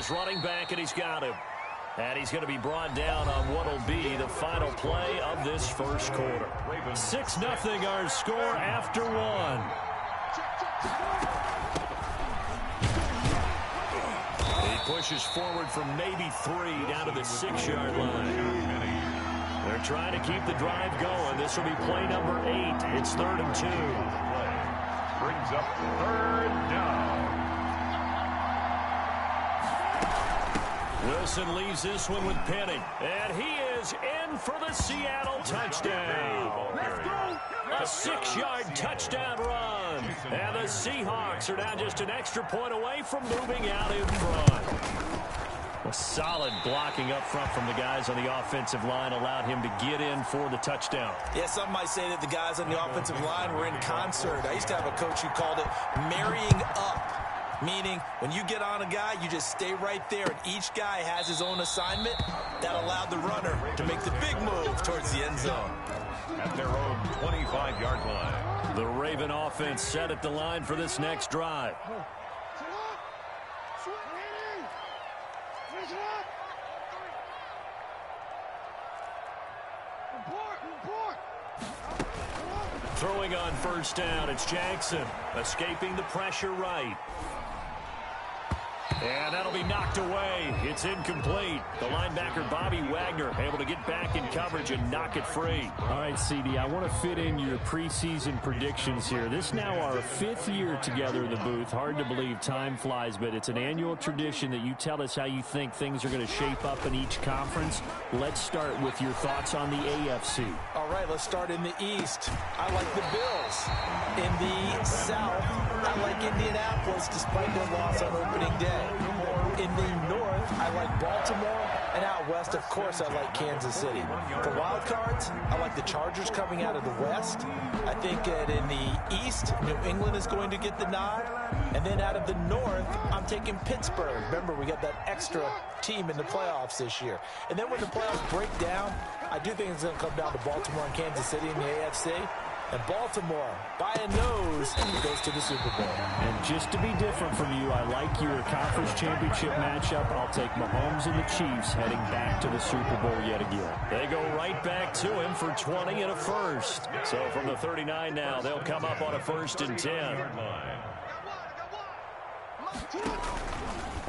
goes running back, and he's got him. And he's going to be brought down on what will be the final play of this first quarter. 6-0 our score after one. He pushes forward from maybe 3 down to the 6-yard line. They're trying to keep the drive going. This will be play number 8. It's 3rd and 2. Brings up 3rd down. Wilson leaves this one with Penny. And he is in for the Seattle touchdown. A 6-yard touchdown run. And the Seahawks are now just an extra point away from moving out in front. A solid blocking up front from the guys on the offensive line allowed him to get in for the touchdown. Yeah, some might say that the guys on the offensive line were in concert. I used to have a coach who called it marrying up. Meaning, when you get on a guy, you just stay right there, and each guy has his own assignment. That allowed the runner to make the big move towards the end zone. At their own 25-yard line. The Raven offense set at the line for this next drive. Throwing on first down, it's Jackson. Escaping the pressure right. And that'll be knocked away. It's incomplete. The linebacker, Bobby Wagner, able to get back in coverage and knock it free. All right, CD, I want to fit in your preseason predictions here. This is now our 5th year together in the booth. Hard to believe time flies, but it's an annual tradition that you tell us how you think things are going to shape up in each conference. Let's start with your thoughts on the AFC. All right, let's start in the East. I like the Bills. In the South, I like Indianapolis despite their loss on opening day. In the North, I like Baltimore, and out West, of course, I like Kansas City. For wild cards, I like the Chargers coming out of the West. I think that in the East, New England is going to get the nod. And then out of the North, I'm taking Pittsburgh. Remember, we got that extra team in the playoffs this year. And then when the playoffs break down, I do think it's going to come down to Baltimore and Kansas City in the AFC. And Baltimore, by a nose, goes to the Super Bowl. And just to be different from you, I like your conference championship matchup. I'll take Mahomes and the Chiefs heading back to the Super Bowl yet again. They go right back to him for 20 and a first. So from the 39 now, they'll come up on a 1st and 10.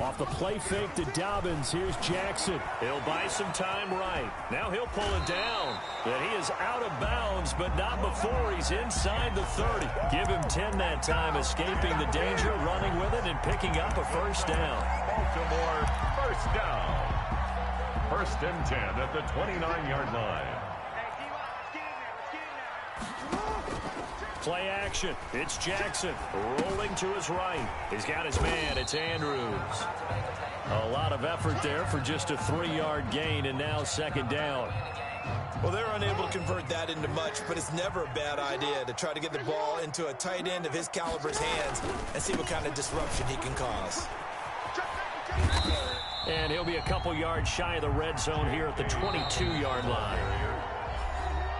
Off the play fake to Dobbins, here's Jackson. He'll buy some time right. Now he'll pull it down. And he is out of bounds, but not before he's inside the 30. Give him 10 that time, escaping the danger, running with it, and picking up a first down. Baltimore, first down. 1st and 10 at the 29-yard line. Play action. It's Jackson rolling to his right. He's got his man. It's Andrews. A lot of effort there for just a 3-yard gain, and now 2nd down. Well, they're unable to convert that into much, but it's never a bad idea to try to get the ball into a tight end of his caliber's hands and see what kind of disruption he can cause. And he'll be a couple yards shy of the red zone here at the 22-yard line.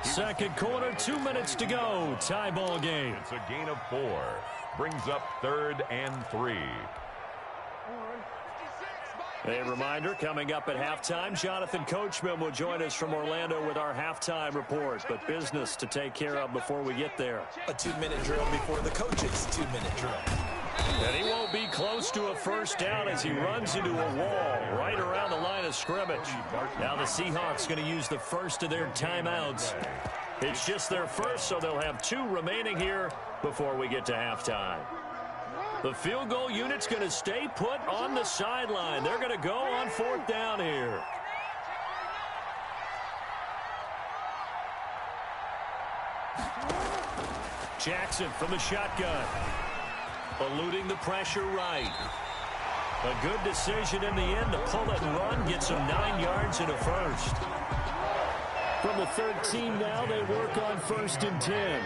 2nd quarter, 2 minutes to go. Tie ball game. It's a gain of 4. Brings up 3rd and 3. A reminder, coming up at halftime, Jonathan Coachman will join us from Orlando with our halftime report. But business to take care of before we get there. A 2-minute drill before the coach's 2-minute drill. And he won't be close to a first down as he runs into a wall right around the line of scrimmage. Now the Seahawks going to use the first of their timeouts. It's just their first, so they'll have 2 remaining here before we get to halftime. The field goal unit's going to stay put on the sideline. They're going to go on 4th down here. Jackson from the shotgun. Eluding the pressure right. A good decision in the end to pull it and run. Get some 9 yards and a first. From the 13 now, they work on 1st and 10.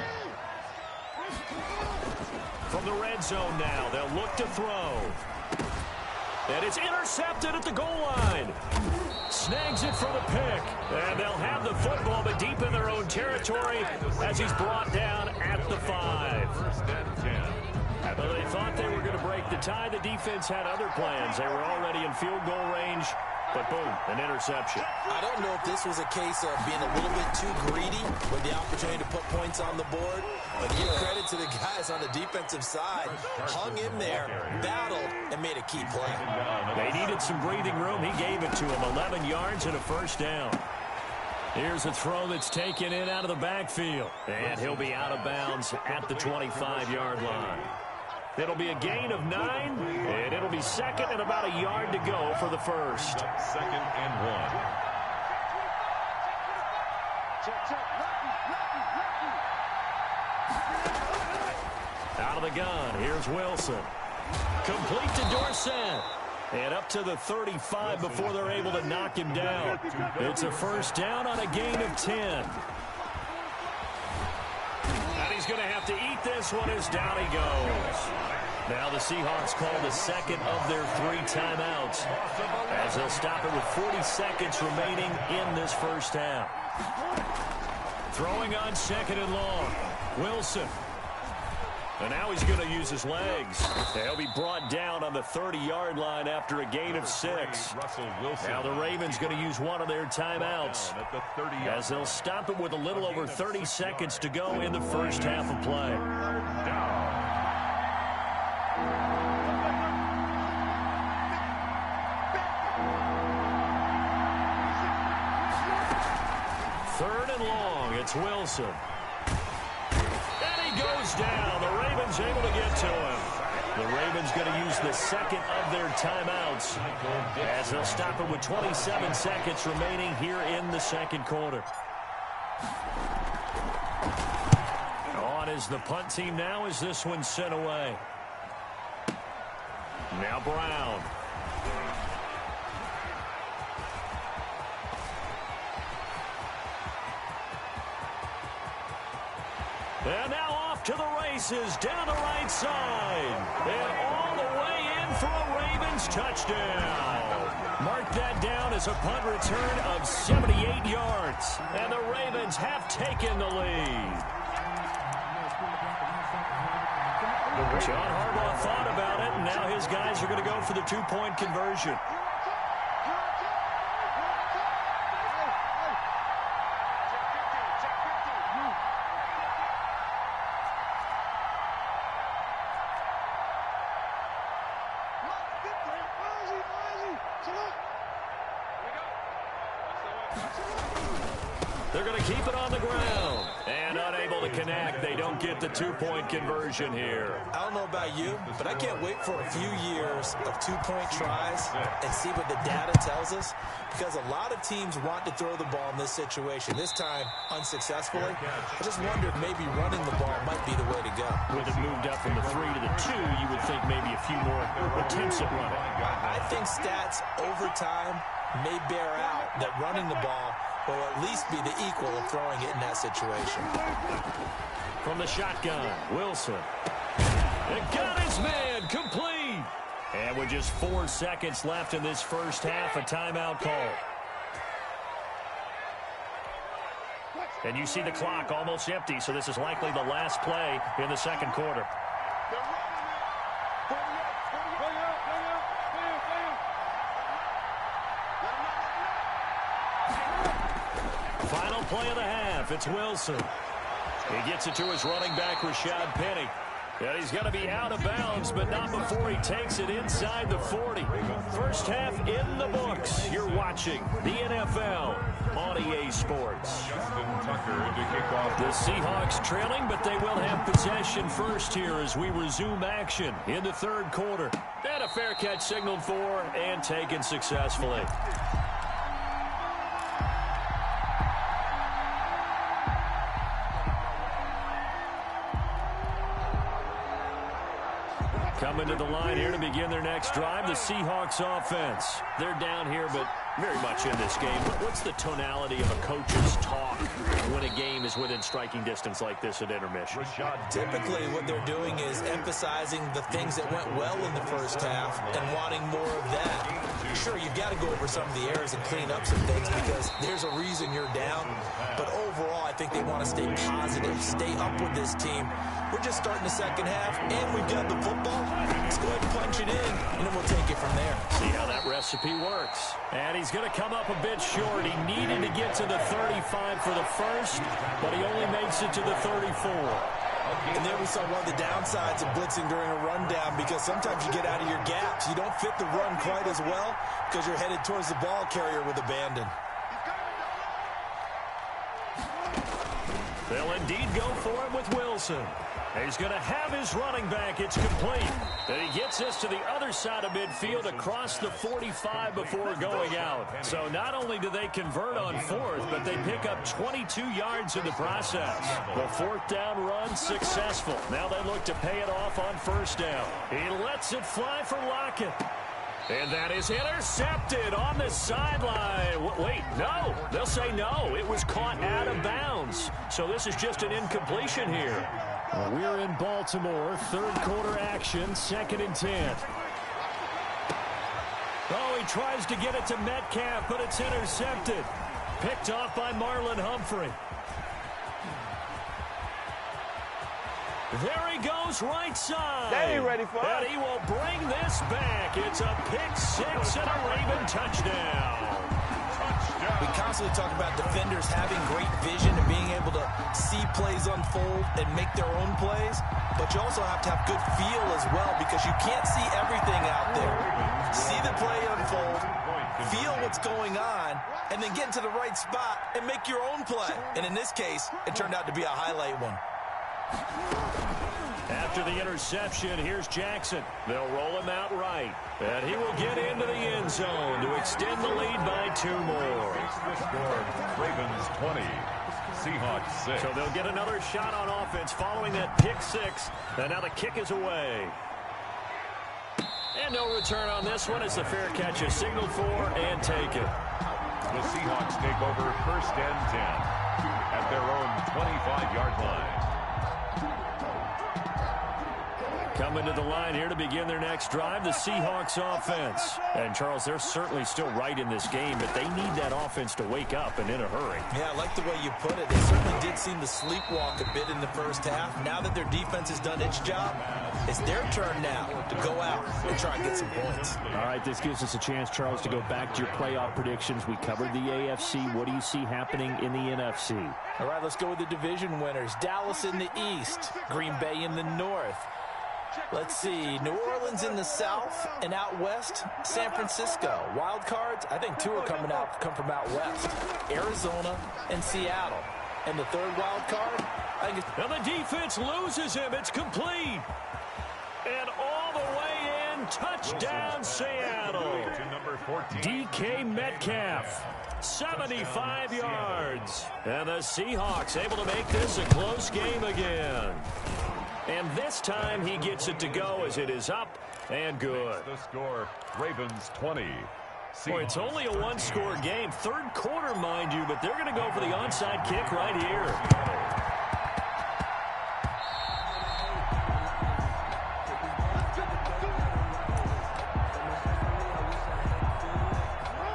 From the red zone now, they'll look to throw. And it's intercepted at the goal line. Snags it for the pick. And they'll have the football, but deep in their own territory as he's brought down at the 5. 1st and 10 at Well, they thought they were going to break the tie. The defense had other plans. They were already in field goal range, but boom, an interception. I don't know if this was a case of being a little bit too greedy with the opportunity to put points on the board, but give credit to the guys on the defensive side. Hung in there, battled, and made a key play. They needed some breathing room. He gave it to them. 11 yards and a first down. Here's a throw that's taken in out of the backfield. And he'll be out of bounds at the 25-yard line. It'll be a gain of 9, and it'll be second and about a yard to go for the first. Second and 1. Out of the gun, here's Wilson. Complete to Dorsett. And up to the 35 before they're able to knock him down. It's a first down on a gain of 10. And he's going to have to eat this one as down he goes. Now the Seahawks call the second of their 3 timeouts as they'll stop it with 40 seconds remaining in this first half. Throwing on second and long. Wilson. And now he's going to use his legs. He'll be brought down on the 30-yard line after a gain of 6. Now the Ravens going to use one of their timeouts as they'll stop it with a little over 30 seconds to go in the first half of play. Third and long, it's Wilson. Goes down. The Ravens able to get to him. The Ravens going to use the second of their timeouts as they'll stop it with 27 seconds remaining here in the second quarter. On is the punt team now as this one's sent away. Now Brown. And now off to the races, down the right side. And all the way in for a Ravens touchdown. Mark that down as a punt return of 78 yards. And the Ravens have taken the lead. John Harbaugh thought about it, and now his guys are going to go for the 2-point conversion. They're going to keep it on the ground. And unable to connect. They don't get the 2-point conversion here. I don't know about you, but I can't wait for a few years of 2-point tries and see what the data tells us. Because a lot of teams want to throw the ball in this situation. This time, unsuccessfully. I just wonder if maybe running the ball might be the way to go. With it moved up from the 3 to the 2, you would think maybe a few more attempts at running. I think stats over time may bear out that running the ball will at least be the equal of throwing it in that situation. From the shotgun, Wilson. And got his man complete. And with just 4 seconds left in this first half, a timeout call. And you see the clock almost empty, so this is likely the last play in the second quarter. Final play of the half. It's Wilson. He gets it to his running back, Rashad Penny. And he's going to be out of bounds, but not before he takes it inside the 40. First half in the books. You're watching the NFL on EA Sports. The Seahawks trailing, but they will have possession first here as we resume action in the third quarter. And a fair catch signaled for and taken successfully. Coming to the line here to begin their next drive, the Seahawks offense. They're down here, but very much in this game. What's the tonality of a coach's talk when a game is within striking distance like this at intermission? Typically, what they're doing is emphasizing the things that went well in the first half and wanting more of that. Sure, you've got to go over some of the errors and clean up some things because there's a reason you're down. But overall, I think they want to stay positive, stay up with this team. We're just starting the second half, and we've got the football. Let's go ahead and punch it in, and then we'll take it from there. See how that recipe works. And he's going to come up a bit short. He needed to get to the 35 for the first, but he only makes it to the 34. And there we saw one of the downsides of blitzing during a rundown because sometimes you get out of your gaps. You don't fit the run quite as well because you're headed towards the ball carrier with abandon. They'll indeed go for it with Wilson. He's going to have his running back. It's complete. And he gets this to the other side of midfield across the 45 before going out. So not only do they convert on fourth, but they pick up 22 yards in the process. The fourth down run successful. Now they look to pay it off on first down. He lets it fly for Lockett. And that is intercepted on the sideline. Wait, no. They'll say no. It was caught out of bounds. So this is just an incompletion here. We're in Baltimore. Third quarter action. 2nd and 10. Oh, he tries to get it to Metcalf, but it's intercepted. Picked off by Marlon Humphrey. There he goes, right side. They ain't ready for it. And he will bring this back. It's a pick six and a Raven touchdown. We constantly talk about defenders having great vision and being able to see plays unfold and make their own plays, but you also have to have good feel as well because you can't see everything out there. See the play unfold, feel what's going on, and then get into the right spot and make your own play. And in this case, it turned out to be a highlight one. After the interception, here's Jackson. They'll roll him out right. And he will get into the end zone to extend the lead by 2 more. Ravens 20, Seahawks 6. So they'll get another shot on offense following that pick six. And now the kick is away. And no return on this one as the fair catch is signaled for and taken. The Seahawks take over 1st and 10 at their own 25-yard line. Coming to the line here to begin their next drive, the Seahawks offense. And, Charles, they're certainly still right in this game, but they need that offense to wake up and in a hurry. Yeah, I like the way you put it. They certainly did seem to sleepwalk a bit in the first half. Now that their defense has done its job, it's their turn now to go out and try and get some points. All right, this gives us a chance, Charles, to go back to your playoff predictions. We covered the AFC. What do you see happening in the NFC? All right, let's go with the division winners. Dallas in the East, Green Bay in the North. Let's see, New Orleans in the South, and out West, San Francisco. Wild cards, I think 2 come from out West. Arizona and Seattle. And the third wild card, I think and the defense loses him. It's complete. And all the way in, touchdown Seattle. DK Metcalf, 75 yards. And the Seahawks able to make this a close game again. And this time he gets it to go as it is up and good. The score, Ravens 20. Boy, it's only a one-score game. Third quarter, mind you, but they're going to go for the onside kick right here.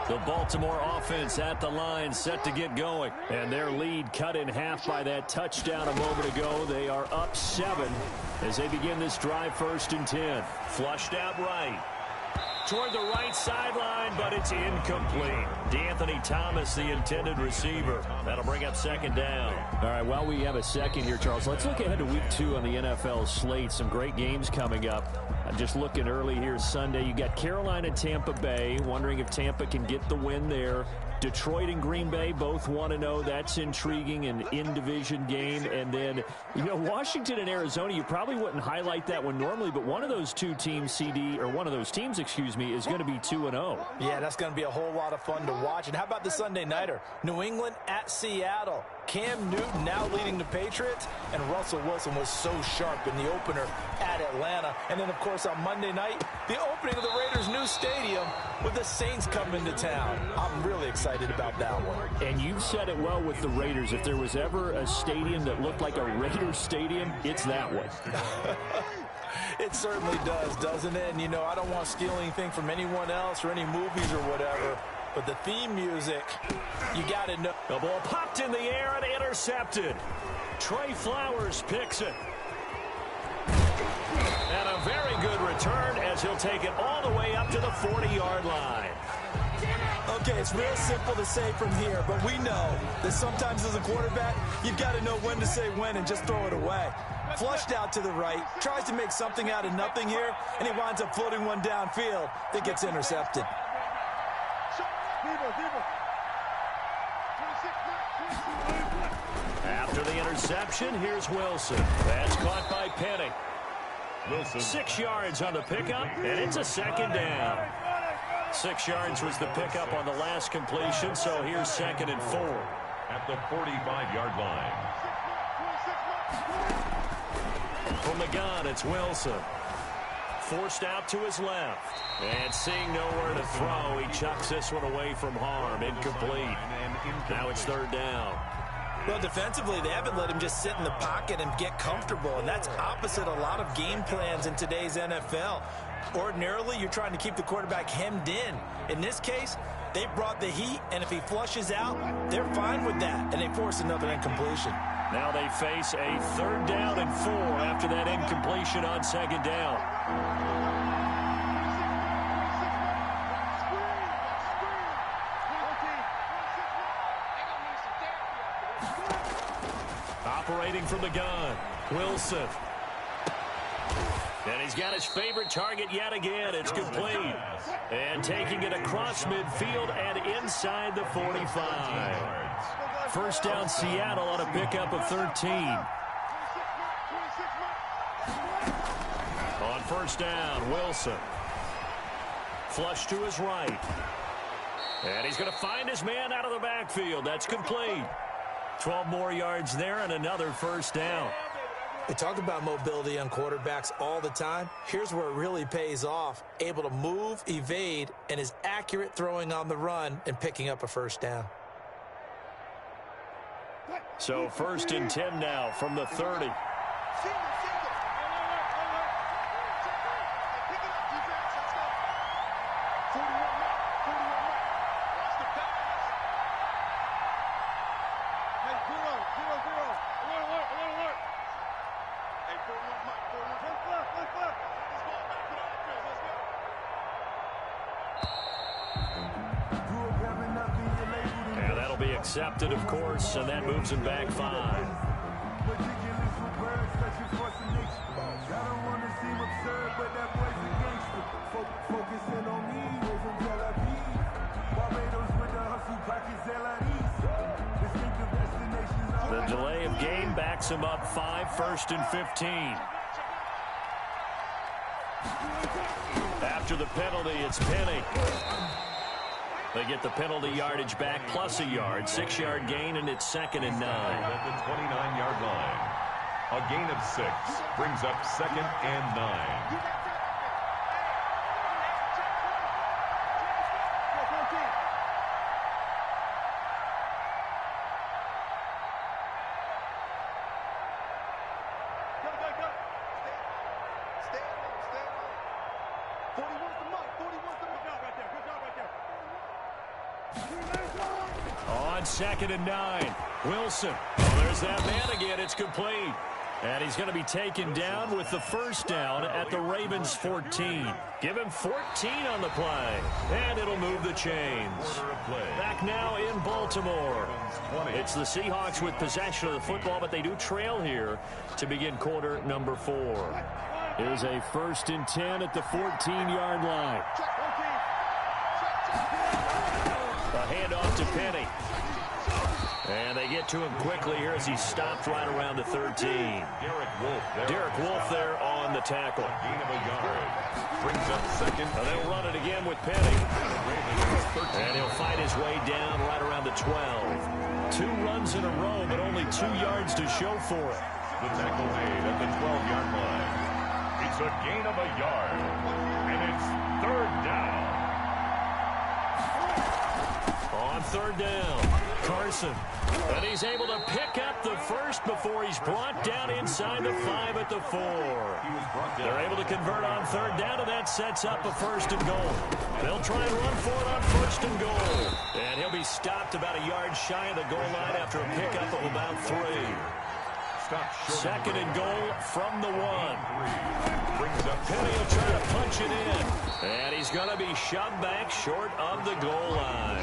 The Baltimore offense at the line, set to get going. And their lead cut in half by that touchdown a moment ago. They are up 7 as they begin this drive 1st and 10. Flushed out right. Toward the right sideline, but it's incomplete. D'Anthony Thomas, the intended receiver. That'll bring up 2nd down. All right, while we have a second here, Charles, let's look ahead to week 2 on the NFL slate. Some great games coming up. I'm just looking early here Sunday. You got Carolina, Tampa Bay. Wondering if Tampa can get the win there. Detroit and Green Bay both 1-0. That's intriguing, an in-division game. And then, Washington and Arizona, you probably wouldn't highlight that one normally, but one of those teams, is going to be 2-0. Yeah, that's going to be a whole lot of fun to watch. And how about the Sunday nighter? New England at Seattle. Cam Newton now leading the Patriots, and Russell Wilson was so sharp in the opener at Atlanta. And then, of course, on Monday night, the opening of the Raiders' new stadium with the Saints coming to town. I'm really excited about that one. And you've said it well with the Raiders. If there was ever a stadium that looked like a Raiders stadium, it's that one. It certainly does, doesn't it? And, you know, I don't want to steal anything from anyone else or any movies or whatever, but the theme music, you got to know. The ball popped in the air and intercepted. Trey Flowers picks it. And a very good return as he'll take it all the way up to the 40-yard line. Okay, it's real simple to say from here, but we know that sometimes as a quarterback, you've got to know when to say when and just throw it away. Flushed out to the right, tries to make something out of nothing here, and he winds up floating one downfield that gets intercepted. After the interception, here's Wilson. That's caught by Penny. Wilson. 6 yards on the pickup, and it's a second down. 6 yards was the pickup on the last completion, so here's 2nd and 4. At the 45-yard line. From the gun, it's Wilson. Forced out to his left. And seeing nowhere to throw, he chucks this one away from harm. Incomplete. Now it's 3rd down. Well, defensively, they haven't let him just sit in the pocket and get comfortable, and that's opposite a lot of game plans in today's NFL. Ordinarily, you're trying to keep the quarterback hemmed in. In this case, they brought the heat, and if he flushes out, they're fine with that, and they force another incompletion. Now they face a 3rd down and 4 after that incompletion on 2nd down. Operating from the gun, Wilson. And he's got his favorite target yet again. It's complete. And taking it across midfield and inside the 45. First down, Seattle on a pickup of 13. On first down, Wilson. Flush to his right. And he's going to find his man out of the backfield. That's complete. 12 more yards there and another first down. We talk about mobility on quarterbacks all the time. Here's where it really pays off. Able to move, evade, and is accurate throwing on the run and picking up a first down. So 1st and 10 now from the 30. And that'll be accepted, of course, and that moves him back 5. The delay of game backs him up 5, 1st and 15. After the penalty, it's Penny. They get the penalty yardage back plus a yard. 6-yard gain, and it's 2nd and 9. At the 29-yard line. A gain of 6 brings up 2nd and 9. On 2nd and 9, Wilson. Oh, there's that man again. It's complete. And he's going to be taken down with the first down at the Ravens' 14. Give him 14 on the play. And it'll move the chains. Back now in Baltimore. It's the Seahawks with possession of the football, but they do trail here to begin quarter number 4. Here's a 1st and 10 at the 14-yard line. A handoff to Penny. And they get to him quickly here as he stopped right around the 13. Derek Wolfe there on the tackle. Gain of a yard. Brings up 2nd. And they'll run it again with Penny. And he'll fight his way down right around the 12. 2 runs in a row, but only 2 yards to show for it. The tackle made at the 12-yard line. It's a gain of a yard. And it's 3rd down. On 3rd down, Carson And he's able to pick up the first before he's brought down inside the 5 at the 4. They're able to convert on third down, and that sets up a 1st and goal. They'll try and run for it on 1st and goal. And he'll be stopped about a yard shy of the goal line after a pickup of about 3. 2nd and goal from the 1. Penny will try to punch it in. And he's going to be shoved back short of the goal line.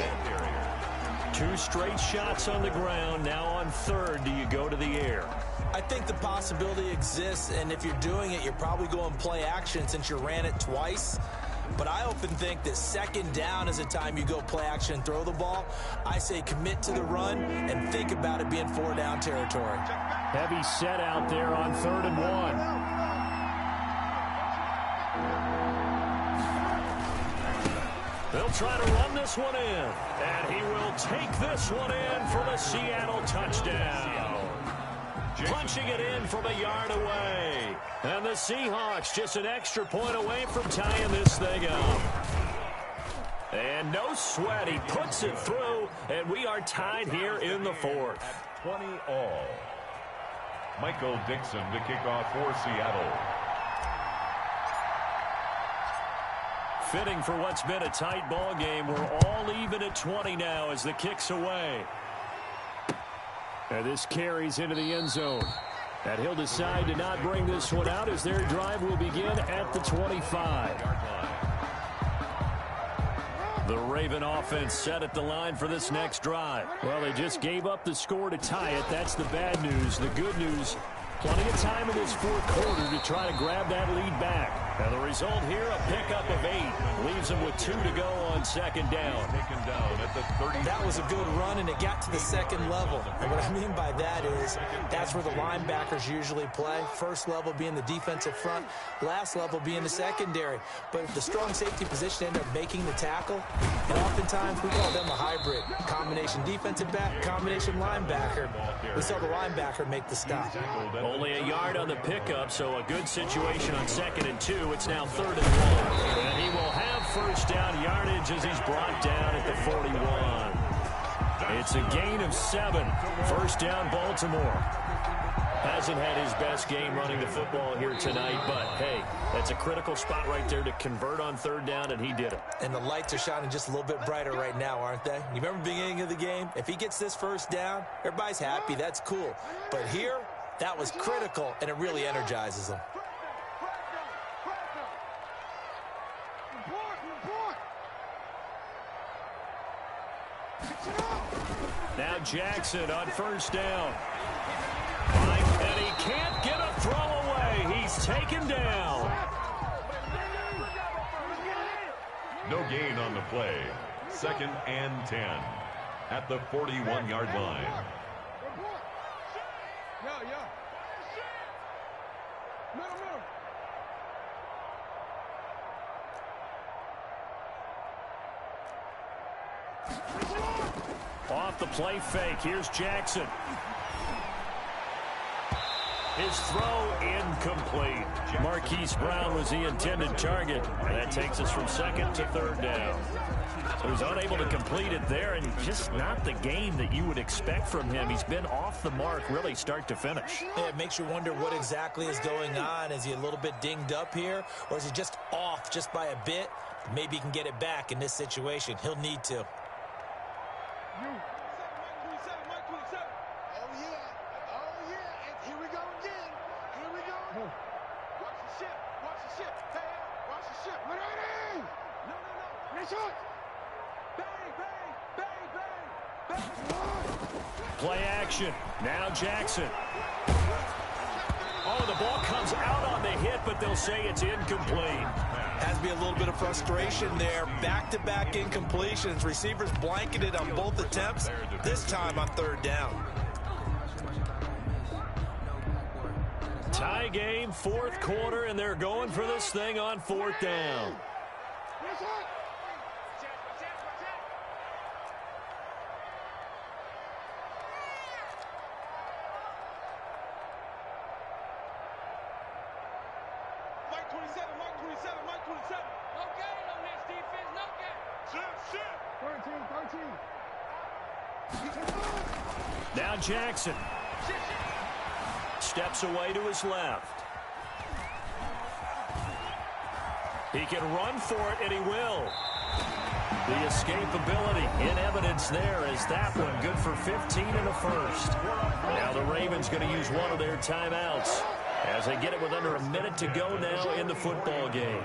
2 straight shots on the ground. Now on 3rd, do you go to the air? I think the possibility exists, and if you're doing it, you're probably going play action since you ran it twice. But I often think that 2nd down is the time you go play action and throw the ball. I say commit to the run and think about it being 4-down territory. Heavy set out there on 3rd and 1. They'll try to run this one in, and he will take this one in for the Seattle touchdown. Punching it in from a yard away. And the Seahawks just an extra point away from tying this thing up. And no sweat, he puts it through, and we are tied here in the 4th. At 20 all. Michael Dixon to kick off for Seattle. Fitting for what's been a tight ball game. We're all even at 20 now as the kick's away. And this carries into the end zone. And he'll decide to not bring this one out as their drive will begin at the 25. The Raven offense set at the line for this next drive. Well, they just gave up the score to tie it. That's the bad news. The good news, plenty of time in this 4th quarter to try to grab that lead back. And the result here, a pickup of 8. Leaves them with 2 to go on 2nd down. Taken down at the 30. That was a good run, and it got to the 2nd level. And what I mean by that is that's where the linebackers usually play. First level being the defensive front, last level being the secondary. But the strong safety position ended up making the tackle. And oftentimes we call them a hybrid. Combination defensive back, combination linebacker. We saw the linebacker make the stop. Only a yard on the pickup, so a good situation on 2nd and 2. It's now 3rd and 1. And he will have 1st down yardage as he's brought down at the 41. It's a gain of 7. 1st down Baltimore. Hasn't had his best game running the football here tonight, but hey, that's a critical spot right there to convert on 3rd down, and he did it. And the lights are shining just a little bit brighter right now, aren't they? You remember the beginning of the game? If he gets this 1st down, everybody's happy. That's cool. But here, that was critical, and it really energizes them. Now Jackson on 1st down. And he can't get a throw away. He's taken down. No gain on the play. 2nd and 10 at the 41-yard line. Off the play fake. Here's Jackson. His throw incomplete. Marquise Brown was the intended target. And that takes us from 2nd to 3rd down. So he's unable to complete it there, and just not the game that you would expect from him. He's been off the mark really start to finish. Yeah, it makes you wonder what exactly is going on. Is he a little bit dinged up here, or is he just off just by a bit? Maybe he can get it back in this situation. He'll need to. Play action. Now Jackson. Oh, the ball comes out on the hit, but they'll say it's incomplete. Has to be a little bit of frustration there. Back-to-back incompletions. Receivers blanketed on both attempts, this time on 3rd down. Tie game, 4th quarter, and they're going for this thing on 4th down. Now Jackson steps away to his left. He can run for it, and he will. The escapability in evidence there as that one good for 15 and a first. Now the Ravens going to use one of their timeouts as they get it with under a minute to go now in the football game.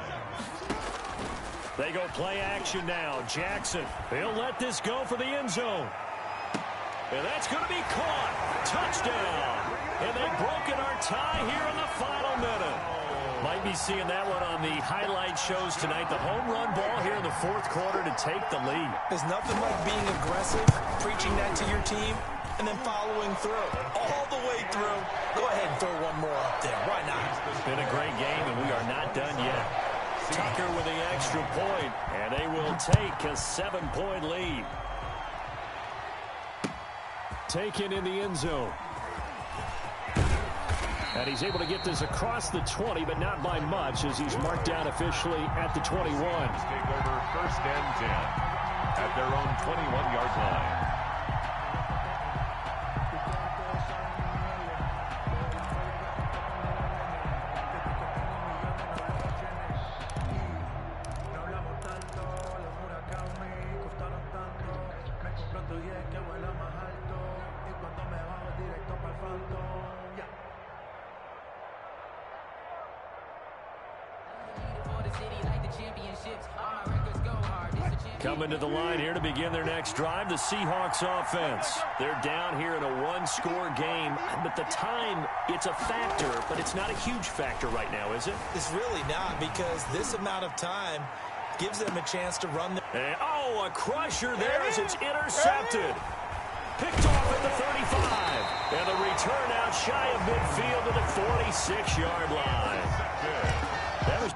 They go play action now. Jackson, he'll let this go for the end zone. And that's going to be caught. Touchdown. And they've broken our tie here in the final minute. Might be seeing that one on the highlight shows tonight. The home run ball here in the fourth quarter to take the lead. There's nothing like being aggressive, preaching that to your team, and then following through. All the way through. Go ahead and throw one more up there. Why not? It's been a great game, and we are not done yet. Tucker with the extra point, and they will take a 7-point lead. Taken in the end zone. And he's able to get this across the 20, but not by much as he's marked down officially at the 21. Take over first and 10 at their own 21-yard line. Coming to the line here to begin their next drive, the Seahawks offense. They're down here in a one-score game, but the time, it's a factor, but it's not a huge factor right now, is it? It's really not, because this amount of time gives them a chance to run. And, oh, a crusher there as it's intercepted. Picked off at the 35. And the return out shy of midfield to the 46-yard line. That was...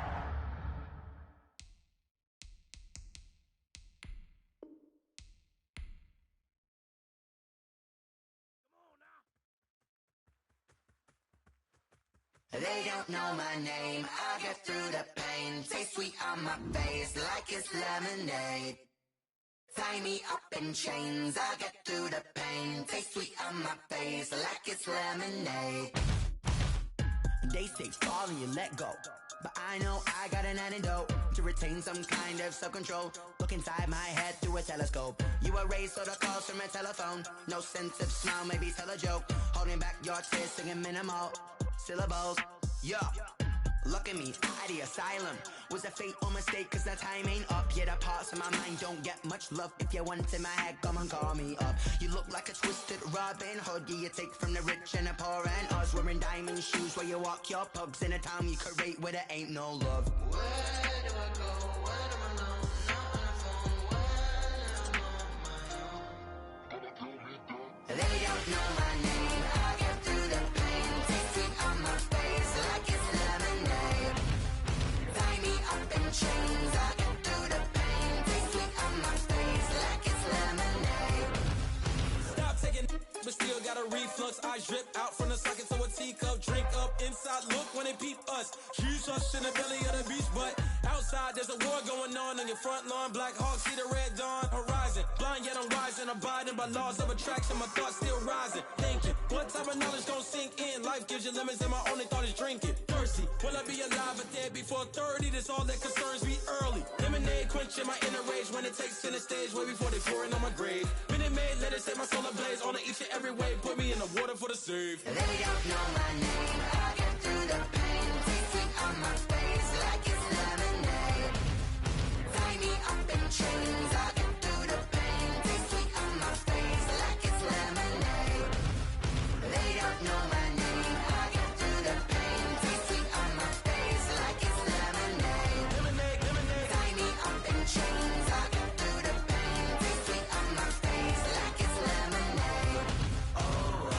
They don't know my name, I get through the pain. Taste sweet on my face like it's lemonade. Tie me up in chains, I get through the pain. Taste sweet on my face like it's lemonade. They say fall and you let go, but I know I got an antidote to retain some kind of self-control. Look inside my head through a telescope. You erase all the calls from a telephone. No sense of smile, maybe tell a joke. Holding back your tears, singing minimal syllables. Yeah, look at me, at the asylum. Was a fate or mistake, cause the time ain't up. Yeah, the parts of my mind don't get much love. If you want in my head, come and call me up. You look like a twisted Robin Hood. Yeah, you take from the rich and the poor and us. Wearing diamond shoes where you walk your pugs in a town you create where there ain't no love. Where do I go? When I'm alone? Not on the phone. When I'm on my own. They don't know my name. I get through the pain. Taste sweet on my face like it's lemonade. Tie me up in chains. I get through the pain. Taste sweet on my face like it's lemonade. Stop taking, but still got a reflux. Eyes drip out from the socket to a teacup. Drink up inside, look when they peep us. Huge us in the belly of the beach, but outside there's a war going on your front lawn. Black Hawk see the red dawn horizon. Blind yet I'm rising, abiding by laws of attraction. My thoughts still rising. Thinking, what type of knowledge gon' sink in? Life gives you lemons and my only thought is drinking. Thirsty, will I be alive or dead before 30? That's all that concerns me early. Lemonade quenching my inner rage when it takes center stage way before they pour it on my grave. Minute Maid, let it set my soul ablaze. On each and every way, put me in the water for the save. They don't know my name. I get through the pain. Taste sweet on my face like it's lemonade. Tie me up in chains. I get through the pain. Taste sweet on my face like it's lemonade. They don't know my name. I get through the pain. Taste sweet on my face like it's lemonade. Lemonade, lemonade. Tie me up in chains. I get through the pain. Taste sweet on my face like it's lemonade. Oh.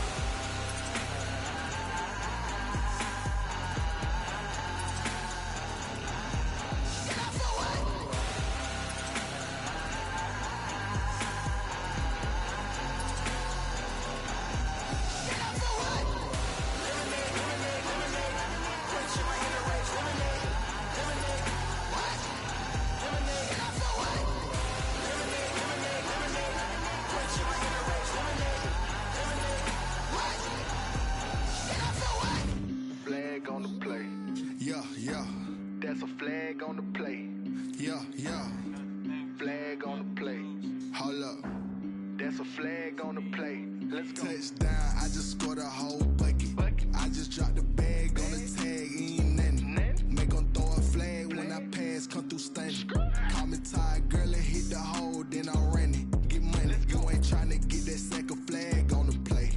That's a flag on the play. Let's go. Touchdown, I just scored a whole bucket. I just dropped the bag on the tag, ain't nothing. Make them throw a flag when I pass, come through stunning. Call me tired, girl, and hit the hole, then I'm running. Get money, you ain't tryna get that second flag on the play.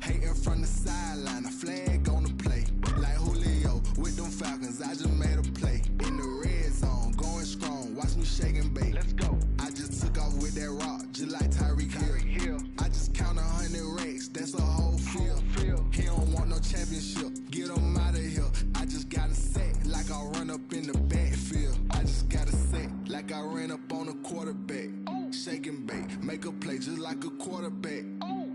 Hating from the sideline, a flag on the play. Like Julio with them Falcons, I just made a play. In the red zone, going strong, watch me shake and bake. Let's go. I just took off with that rock, just like Tyreek Hill. I just count 100 racks, that's a whole field. He don't want no championship, get him out of here. I just got a set, like I run up in the backfield. I just got a set, like I ran up on a quarterback. Shake and bake, make a play just like a quarterback.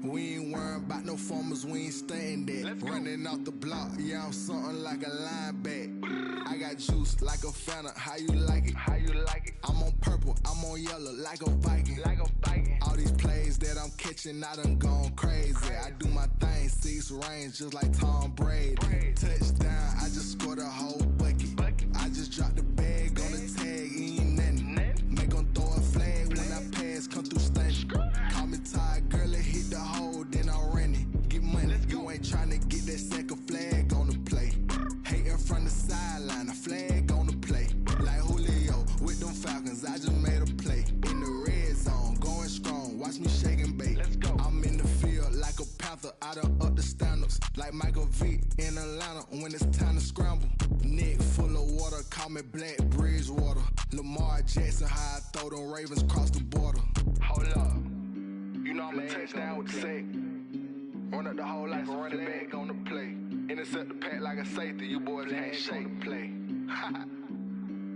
We ain't worrying about no formers, we ain't staying there. Running out the block, yeah, I'm something like a linebacker. I got juice like a Fanta, how you like it? How you like it? I'm on purple, I'm on yellow, like a Viking. Like a Viking. All these plays that I'm catching, I done gone crazy. I do my thing, 6 range, just like Tom Brady. Touchdown, I just scored a whole bucket. I just dropped the bag on the tag, ain't nothing. Make them throw a flag when I pass, come through stunning. Call me tired, girl, and hit the hole, then I'm running. Get money, you ain't tryna get that second flag on the play. Hating from the sideline, a flag on the play. Like Julio with them Falcons, I just made a play. In the red zone, going strong, watch me shake and bake. Let's go. I'm in the field like a Panther, I done up the standards. Like Michael Vick in Atlanta when it's time to scramble. Neck full of water, call me Black Bridgewater. Lamar Jackson, how I throw them Ravens cross the border. Hold up, you know I'm a touchdown with the sack. Run up the hole like a running back on the play. Intercept the pack like a safety, you boys ain't shake the play.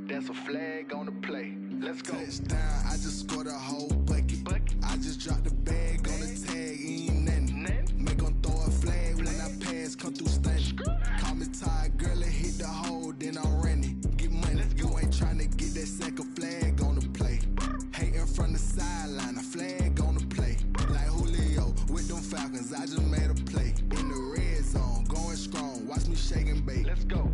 That's a flag on the play. Let's go. Touchdown, I just scored a whole bucket. I just dropped the bag on the tag, ain't nothing. Make them throw a flag when I pass, come through stunning. Call me tired, girl, and hit the hole, then I'm running. Get money, you ain't tryna get that second flag on the play. Hating from the sideline, a flag on the play. Like Julio with them Falcons, I just made a play. In the red zone, going strong, watch me shake and bake. Let's go.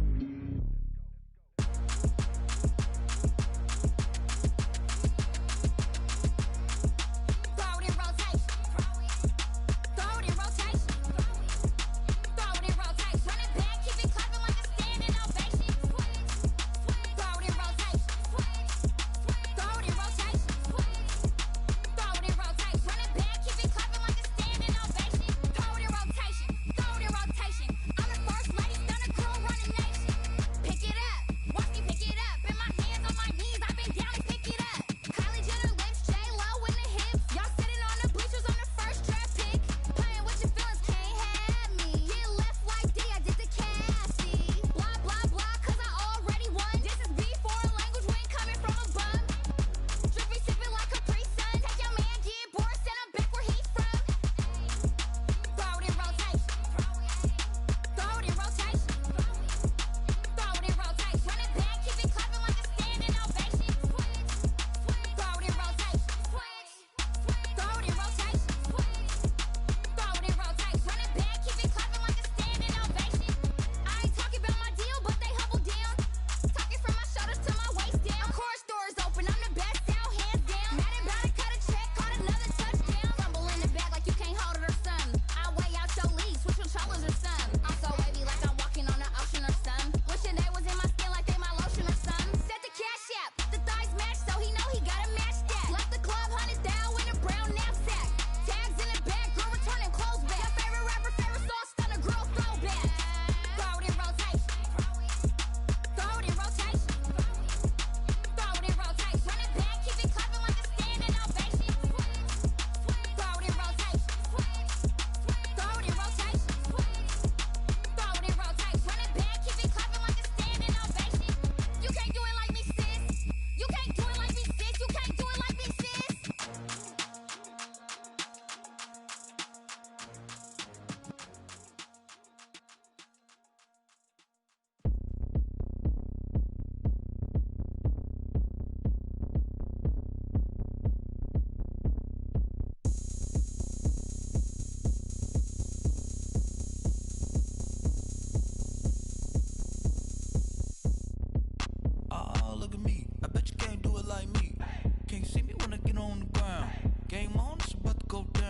Can't see me when I get on the ground. Game on, it's about to go down.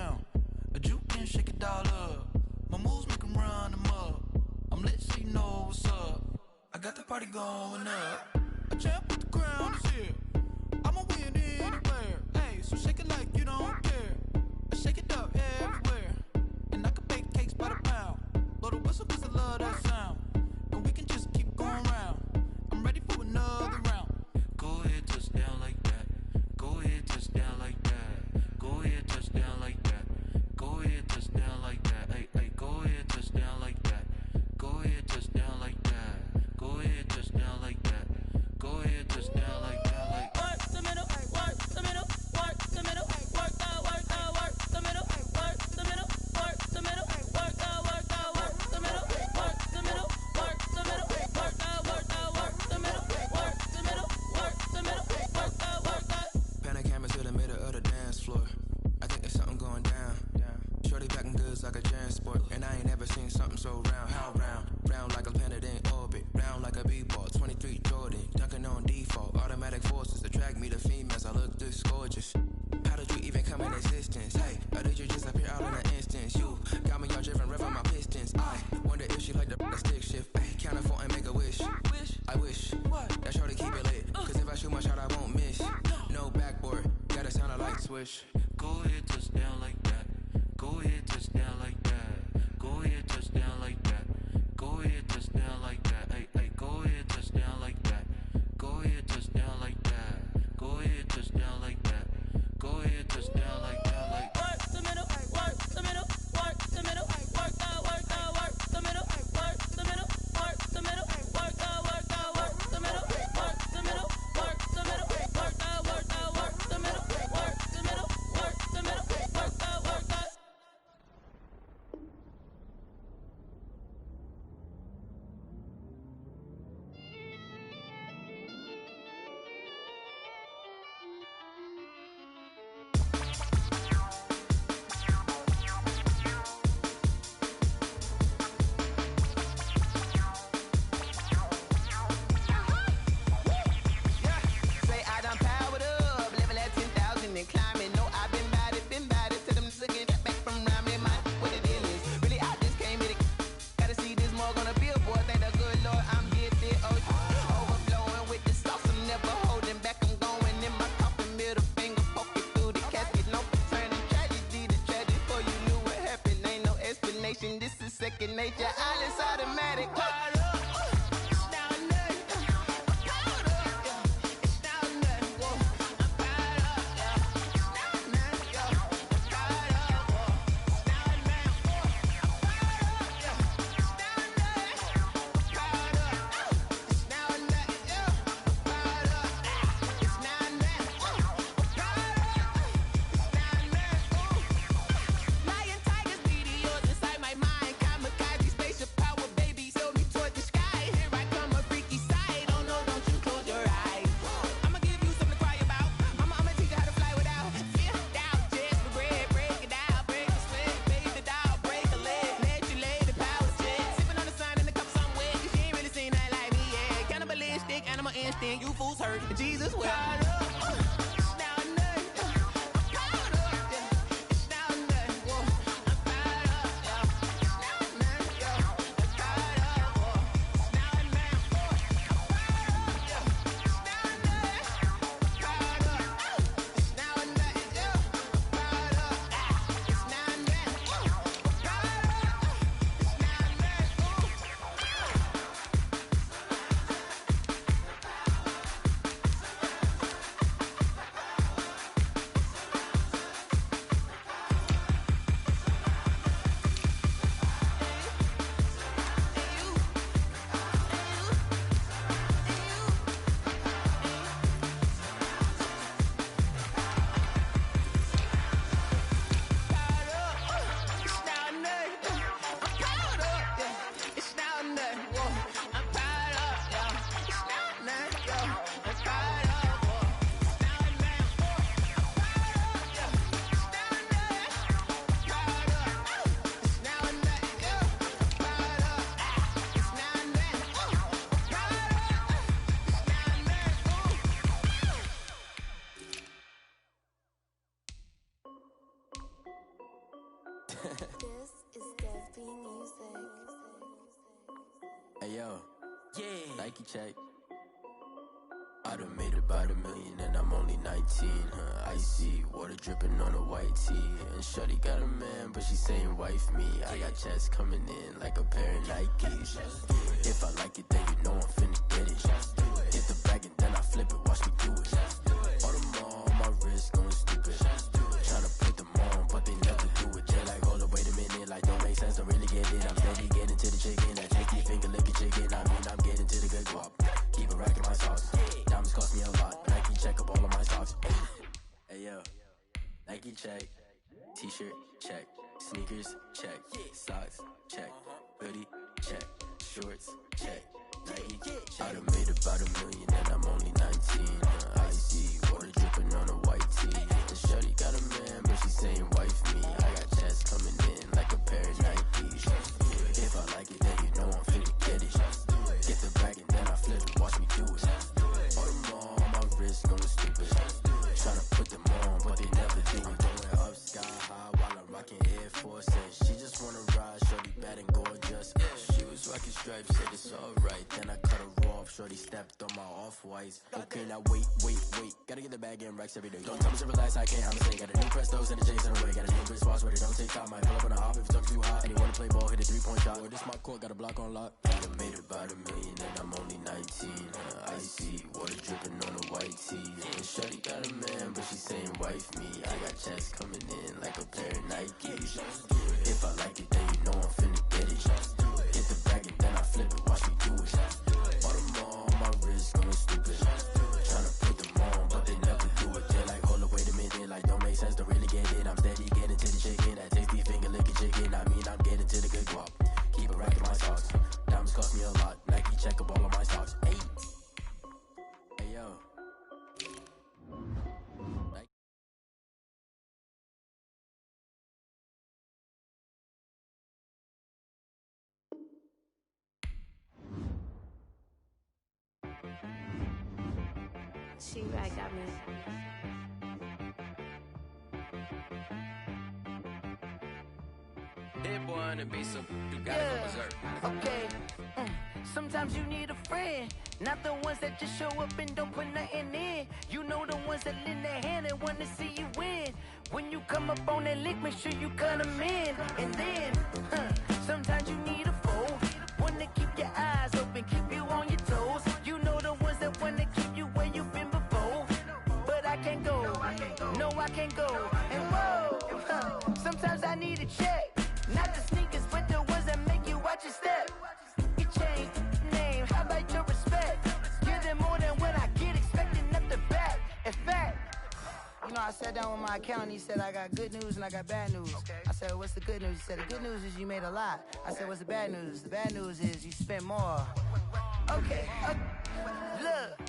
party going up. A champ with the crown is here. I'ma win anywhere. Hey, so shake it like you don't care. I shake it up everywhere. And I can bake cakes by the pound. Blow the whistle 'cause I love that sound. And we can just keep going round. I'm ready for another round. Go ahead, touch down like that. Go ahead, touch down like that. Go ahead, touch down like that. Go ahead, touch down like that. Hey, hey, go ahead, touch down like that. Go ahead, touch down like that. Go ahead, touch down like that. Go ahead, touch down like that. Like work the middle, work the middle, work the middle, work the middle, work the middle, work the middle, work the middle, work the middle, work the middle, work the middle, work the middle, work the middle, work the middle, work the. Pan a camera to the middle of the dance floor. I think there's something going down. Shorty packing goods like a transport, and I ain't never seen something so round. How round? Round like a planet in orbit, round like a b-ball. 23 Jordan, dunking on default. Automatic forces attract me to females. I look this gorgeous. How did you even come in existence? Hey, or did you just appear out in an instance? You got me all driven, revving my pistons. I wonder if she like the stick shift. Hey, count it 4 and make a wish. I wish that shorty keep it lit. 'Cause if I shoot my shot, I won't miss. No backboard, gotta sound a light switch. Go ahead, touch down like that. Go ahead, touch down like that. Go ahead, touch down like that. Go ahead, touch down like that. Hey, hey, go ahead, touch down like that. Go ahead, touch down like that. Go ahead, touch down like that. Go ahead, touch down like that. Like work the middle, work the middle, work the middle, work the middle, work the middle, work the middle, work the middle, work the middle, work the middle, work the middle, work the middle, work the middle, work the middle, work the middle, work the. This is second nature, all is automatic. You fools hurt, Jesus will. This is Dev B Music. Hey yo, Yeah. Nike check. I done made about $1 million and I'm only 19. Icy water dripping on a white tee. And shorty got a man, but she saying wife me. I got checks coming in like a pair of Nikes. If I like it, then you know I'm finna get it. Get the bag and then I flip it, watch me do it. All them on my wrist going stupid. Tryna put them on, but they never do it. They're like, hold up, wait a minute, like don't make sense, don't really get it. I'm steady getting to the chicken, that tasty finger licking chicken. I mean, I'm getting to the good guap. Keep a rack in my sauce. Diamonds cost me a lot. Nike check up all of my stocks. Hey yo, Nike check. T-shirt check. Sneakers check. Socks check. Hoodie check. Shorts check. Nike check. I done made about $1 million and I'm only 19. Icy water dripping on a white tee. The shorty got a man, but she saying wife me. I got checks coming in like a pair of Nikes. If I like it, then you know I'm finna get it. Get the bag and then I flip it, watch me do it. All them on my wrist going stupid. Tryna put them on, but they never do it. Going up sky high while I'm rocking Air Forces. She just wanna ride, shorty bad and gorgeous. She was rocking stripes, said it's alright. Then I cut her off, shorty stepped on my off-whites. Okay, now wait. Gotta get the bag in racks every day. Don't tell me to relax, I can't, I'm saying. Got a new Prestos and a Jason away. Got a new wrist watch where they don't take time. Might pull up on a hop if it's too hot. And he wanna play ball, hit a 3-point shot. Or this my court, got a block on lock. I done made about $1 million and I'm only 19. Icy water dripping on a white tee. And shorty got a man, but she saying wife me. I got checks coming in like a pair of Nikes. If I like it, then you know I'm finna get it. Get the bag and then I flip it, watch me do it. All them on my wrist going stupid. Tryna put them on, but they never do it. They're like, hold up, wait a minute, like don't make sense, don't really get it. I'm steady getting to the chicken, that tasty finger licking chicken. I mean, I'm getting to the good guap. Keep a rack in my socks. Diamonds cost me a lot. Nike check up all of my stocks. Hey yo. She-Rag got me. Dead boy on the beat, so you gotta go berserk. Okay. Sometimes you need a friend, not the ones that just show up and don't put nothing in. You know the ones that lend their hand and want to see you win. When you come up on that lick, make sure you cut them in. And then, sometimes you need a foe, one to keep your eyes open, keep you on your toes. You know the ones that want to keep you where you've been before. But I can't go, no I can't go. And whoa, sometimes I need a check. Not the sneakers, but the ones that make you watch your step. You change name, how about your respect? Give them more than what I get, expecting nothing back. In fact, you know, I sat down with my accountant, he said I got good news and I got bad news. I said, what's the good news? He said, the good news is you made a lot. I said, what's the bad news? The bad news is you spent more. Okay, look,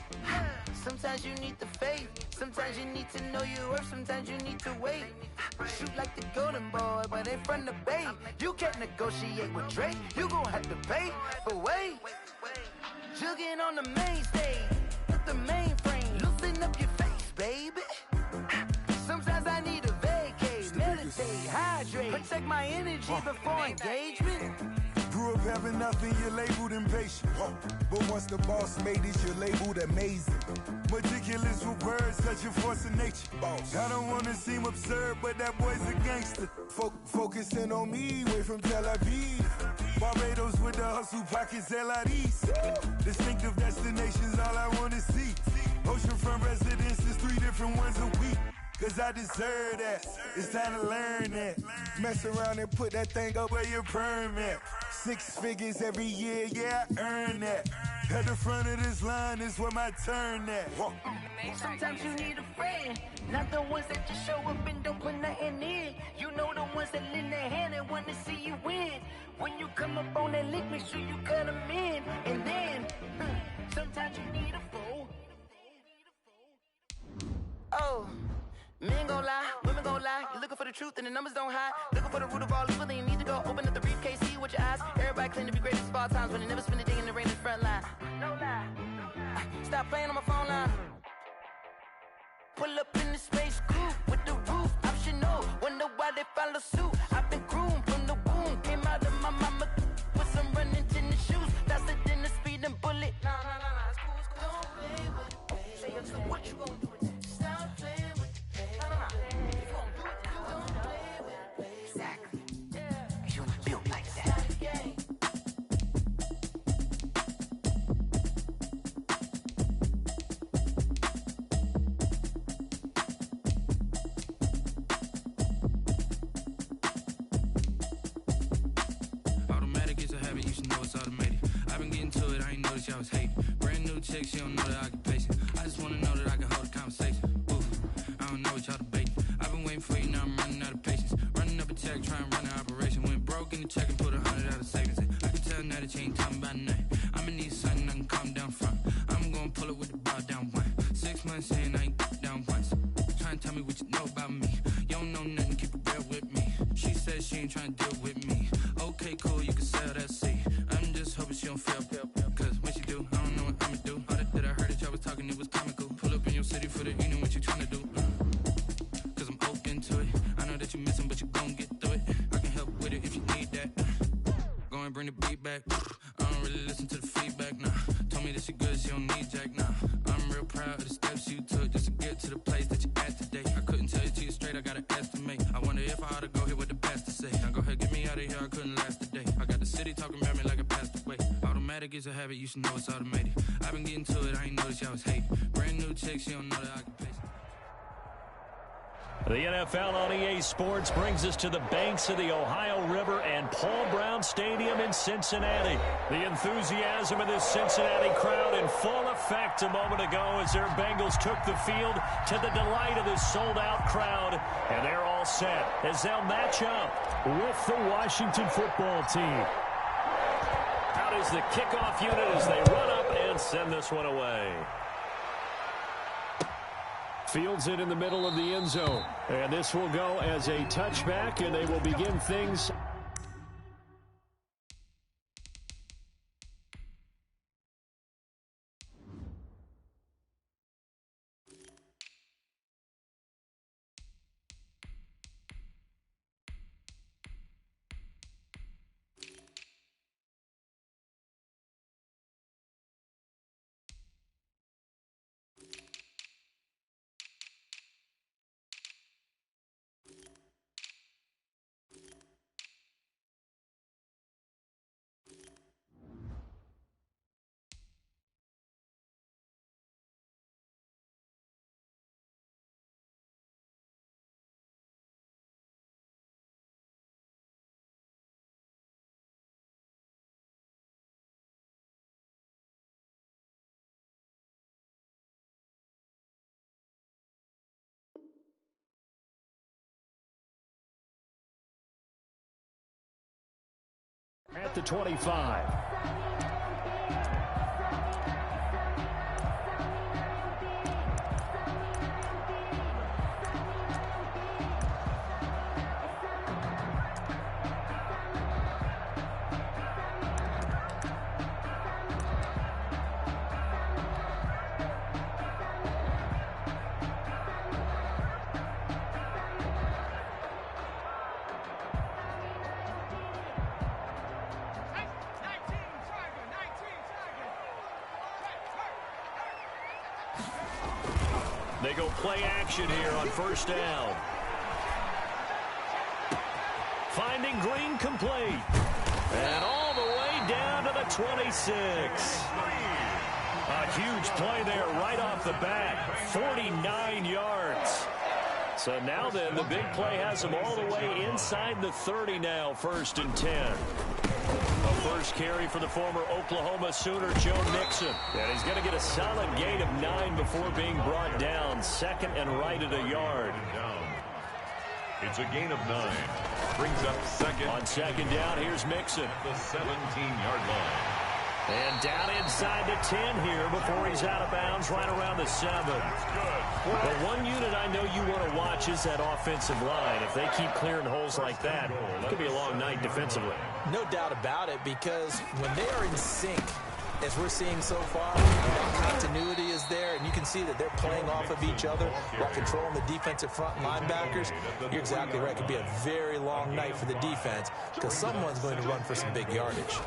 sometimes you need the faith, sometimes you need to know your worth, sometimes you need to wait. Shoot like the golden boy, but in front of Bay. You can't negotiate with Drake, you gon' have to pay. But wait, jugging on the main stage, with the mainframe, loosen up your face, baby. Sometimes I need a vacate, meditate, hydrate, protect my energy before engagement. Grew up having nothing, you're labeled impatient. But once the boss made it, you're labeled amazing. Meticulous with words, such a force of nature. I don't wanna seem absurd, but that boy's a gangster. Focusing on me, way from Tel Aviv. Barbados with the hustle pockets, LIDs. Distinctive destinations, all I wanna see. Oceanfront residences, 3 different ones a week. Cause I deserve that, it's time to learn that. Mess around and put that thing up where your perm at. 6 figures every year, yeah, I earn that. At the front of this line is where my turn at. Sometimes you need a friend, not the ones that just show up and don't put nothing in. You know the ones that lend their hand and want to see you win. When you come up on that lick, make sure you cut them in. And then, sometimes you need a foe. Oh. Men gon' lie, women gon' lie. You're looking for the truth and the numbers don't hide. Looking for the root of all evil, then you need to go open up the briefcase, see with your eyes. Everybody claim to be greatest of all times, but they never spend a day in the rain in the front line. No lie. Stop playing on my phone line. Pull up in the space coupe with the roof optional. Wonder why they follow suit. I've been groomed from the womb. Came out of my mama with some running tennis shoes. Faster than the speeding bullet. I was hating. Brand new chick, she don't know the occupation. I just wanna know that I can hold a conversation. Oof, I don't know what y'all debating. I've been waiting for you, now I'm running out of patience. Running up a check, trying to run an operation. Went broke in the check and put 100 out of savings in. I can tell now that you ain't talking about nothing. I'ma need something I can calm down from. I'm gonna pull it with the bow down one. 6 months in, I ain't down once. Trying to tell me what you know about me. You don't know nothing, keep it real with me. She says she ain't trying to deal with me. Okay, cool, you can sell that seat. I'm just hoping she don't feel. Cause when she do, I don't know what I'ma do. All that I heard that y'all was talking, it was comical. Pull up in your city for the evening, what you trying to do. Cause I'm open to it. I know that you missing, but you gon' get through it. I can help with it if you need that. Go and bring the beat back. I don't really listen to the feedback, nah. Told me that she good, she don't need jack, nah. I'm real proud of the steps you took just to get to the place that you at today. I couldn't tell you to you straight, I gotta estimate. I wonder if I ought to go here with the best to say. Now go ahead, get me out of here, I couldn't last a day. I got the city talking about me like I passed away. Automatic is a habit, you should know it's automated. I've been getting to it, I ain't noticed y'all was hating. Brand new chick, she don't know the occupation. The NFL on EA Sports brings us to the banks of the Ohio River and Paul Brown Stadium in Cincinnati. The enthusiasm of this Cincinnati crowd in full effect a moment ago as their Bengals took the field to the delight of this sold-out crowd. And they're all set as they'll match up with the Washington football team. Out is the kickoff unit as they run up and send this one away. Fields it in the middle of the end zone. And this will go as a touchback, and they will begin things. At the 25. They go play action here on first down. Finding Green complete. And all the way down to the 26. A huge play there right off the bat. 49 yards. So now then, the big play has them all the way inside the 30 now, 1st and 10. A first carry for the former Oklahoma Sooner, Joe Mixon. And he's going to get a solid gain of 9 before being brought down. 2nd and right at a yard. It's a gain of 9. Brings up 2nd. On 2nd down, here's Mixon. The 17-yard line. And down inside the 10 here before he's out of bounds right around the 7. The one unit I know you want to watch is that offensive line. If they keep clearing holes like that, it could be a long night defensively. No doubt about it, because when they are in sync, as we're seeing so far, continuity is there, and you can see that they're playing off of each other while controlling the defensive front linebackers. You're exactly right. It could be a very long night for the defense because someone's going to run for some big yardage.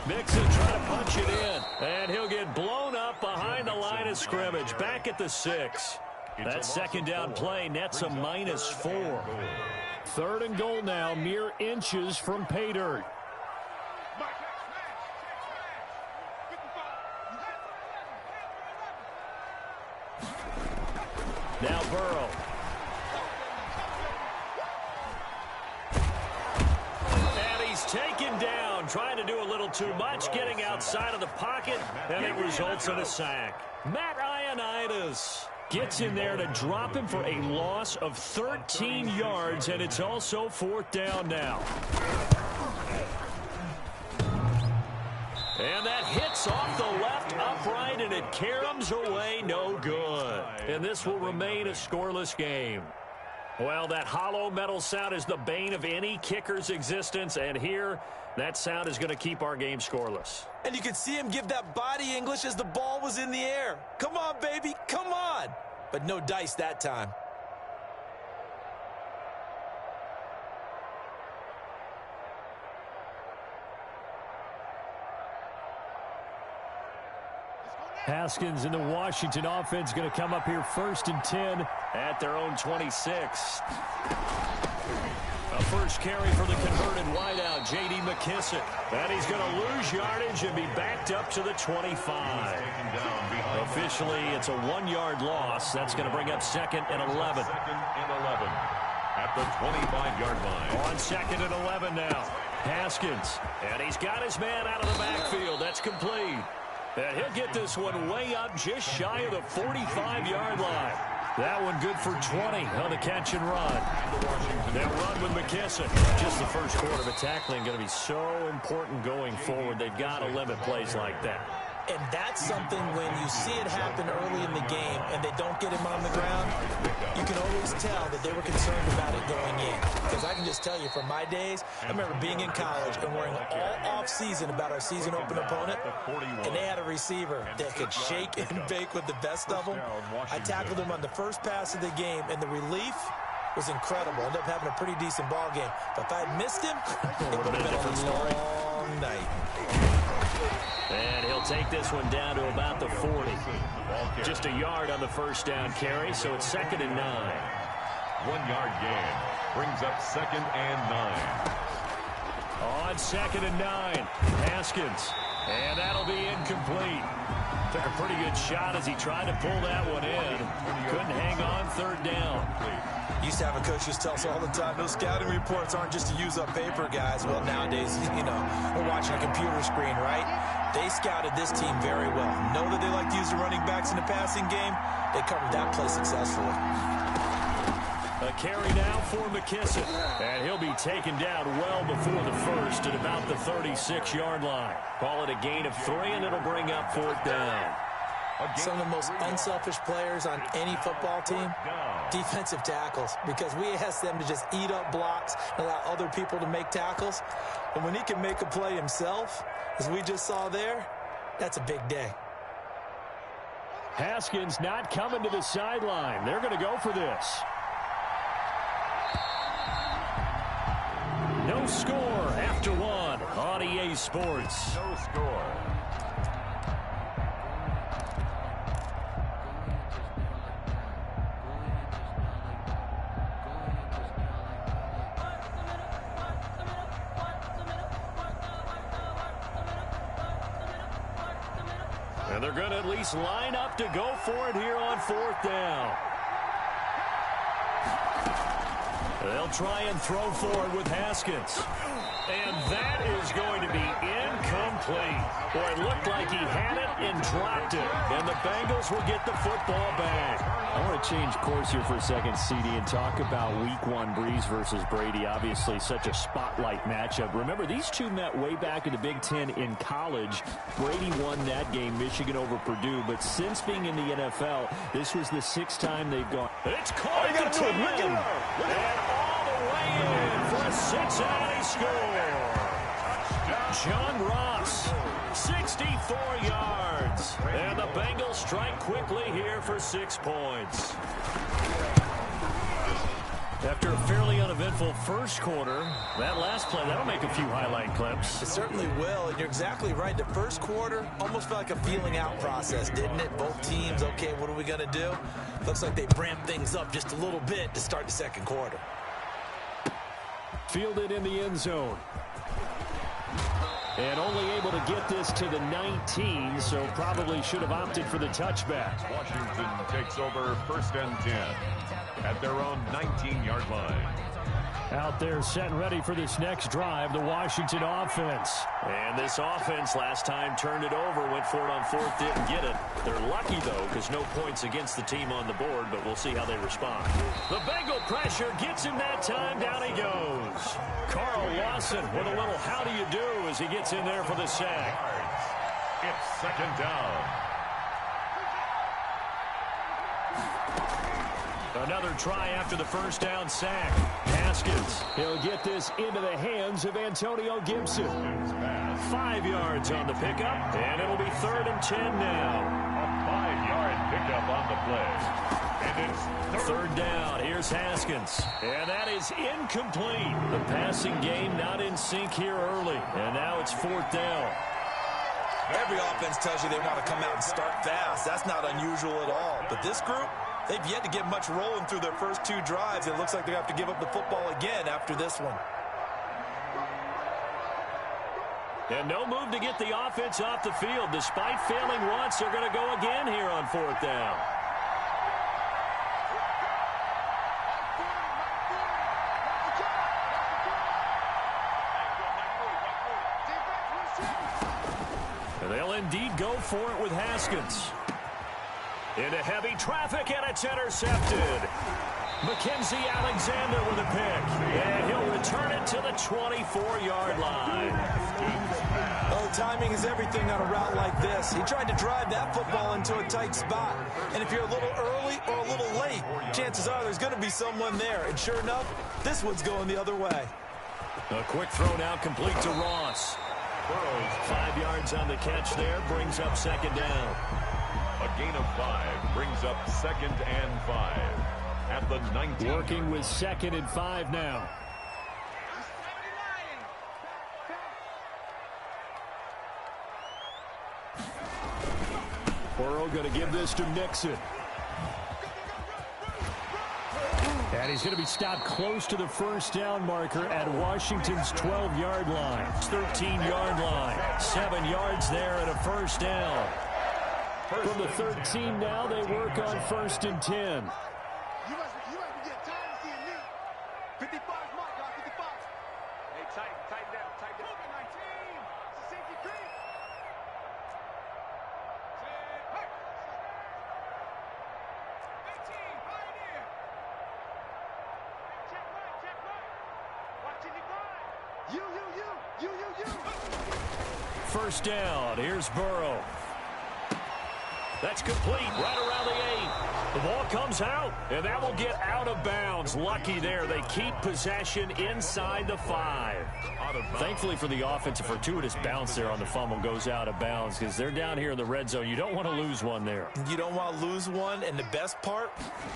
Mixon trying to punch it in, and he'll get blown up behind the line of scrimmage. Back at the 6. That 2nd down play nets a -4. 3rd and goal now, mere inches from pay dirt. Now Burrow. And he's taken down, trying to do a little too much, getting outside of the pocket, and it results in a sack. Matt Ioannidis gets in there to drop him for a loss of 13 yards, and it's also 4th down now. And that hits off the left upright, and it caroms away, no good. And this will remain a scoreless game. Well, that hollow metal sound is the bane of any kicker's existence, and here, that sound is going to keep our game scoreless. And you could see him give that body English as the ball was in the air. Come on, baby, come on. But no dice that time. Haskins and the Washington offense going to come up here 1st and 10 at their own 26. A first carry for the converted wideout, J.D. McKissick. And he's going to lose yardage and be backed up to the 25. Officially, it's a 1-yard loss. That's going to bring up 2nd and 11. 2nd and 11 at the 25-yard line. On 2nd and 11 now. Haskins. And he's got his man out of the backfield. That's complete. And he'll get this one way up just shy of the 45-yard line. That one good for 20 on the catch and run. They'll run with McKissick. Just the first quarter of tackling going to be so important going forward. They've got to limit plays like that. And that's something when you see it happen early in the game and they don't get him on the ground, you can always tell that they were concerned about it going in. Because I can just tell you from my days, I remember being in college and worrying all off-season about our season open opponent, and they had a receiver that could shake and bake with the best of them. I tackled him on the first pass of the game, and the relief was incredible. Ended up having a pretty decent ball game. But if I had missed him, it would have been a long night. And he'll take this one down to about the 40. Just a yard on the first down carry, so it's 2nd and 9. 1-yard gain brings up 2nd and 9. On 2nd and 9, Haskins. And that'll be incomplete. Took a pretty good shot as he tried to pull that one in. Couldn't hang on 3rd down. Used to have a coach just tell us all the time, those scouting reports aren't just to use up paper, guys. Well, nowadays, we're watching a computer screen, right? They scouted this team very well. Know that they like to use the running backs in the passing game. They covered that play successfully. A carry now for McKissick. And he'll be taken down well before the first at about the 36-yard line. Call it a gain of 3, and it'll bring up 4th down. Some of the most unselfish players on any football team, defensive tackles, because we ask them to just eat up blocks and allow other people to make tackles. And when he can make a play himself, as we just saw there, that's a big day. Haskins not coming to the sideline. They're going to go for this. No score after 1 on EA Sports. No score. And they're going to at least line up to go for it here on 4th down. They'll try and throw for it with Haskins. And that is going to be incomplete. Boy, it looked like he had it and dropped it. And the Bengals will get the football back. I want to change course here for a second, CD, and talk about Week 1 Breeze versus Brady. Obviously, such a spotlight matchup. Remember, these two met way back in the Big Ten in college. Brady won that game, Michigan over Purdue. But since being in the NFL, this was the 6th time they've gone. It's caught to 10. And all the way in for a Cincinnati score. John Ross, 64 yards. And the Bengals strike quickly here for 6 points. After a fairly uneventful first quarter, that last play, that'll make a few highlight clips. It certainly will, and you're exactly right. The first quarter almost felt like a feeling out process, didn't it? Both teams, okay, what are we going to do? Looks like they ramped things up just a little bit to start the second quarter. Fielded in the end zone. And only able to get this to the 19, so probably should have opted for the touchback. Washington takes over 1st and 10 at their own 19-yard line. Out there set and ready for this next drive, the Washington offense. And this offense last time turned it over, went for it on fourth, didn't get it. They're lucky, though, because no points against the team on the board, but we'll see how they respond. The Bengal pressure gets him that time. Down he goes. Carl Lawson with a little how do you do as he gets in there for the sack. It's second down. Another try after the first down sack. Haskins. He'll get this into the hands of Antonio Gibson. 5 yards on the pickup, and it'll be 3rd and 10 now. A 5-yard pickup on the play. And it's third down. Here's Haskins. And that is incomplete. The passing game not in sync here early. And now it's 4th down. Every offense tells you they want to come out and start fast. That's not unusual at all. But this group, they've yet to get much rolling through their first 2 drives. It looks like they have to give up the football again after this one. And no move to get the offense off the field. Despite failing once, they're going to go again here on 4th down. And they'll indeed go for it with Haskins. Into heavy traffic, and it's intercepted. Mackenzie Alexander with a pick. And he'll return it to the 24-yard line. Oh, timing is everything on a route like this. He tried to drive that football into a tight spot. And if you're a little early or a little late, chances are there's going to be someone there. And sure enough, this one's going the other way. A quick throw now complete to Ross. 5 yards on the catch there, brings up 2nd down. a gain of 5 brings up 2nd and 5 at the 19. Working with 2nd and 5 now. Burrow going to give this to Nixon. And he's going to be stopped close to the first down marker at Washington's 12-yard line. 13-yard line. 7 yards there and a first down. From the 13 now, they work on 1st and 10. First down. Here's Burrow. That's complete right around the 8. The ball comes out, and that will get out of bounds. Lucky there. They keep possession inside the 5. Thankfully for the offense, a fortuitous bounce there on the fumble goes out of bounds because they're down here in the red zone. You don't want to lose one there. You don't want to lose one, and the best part,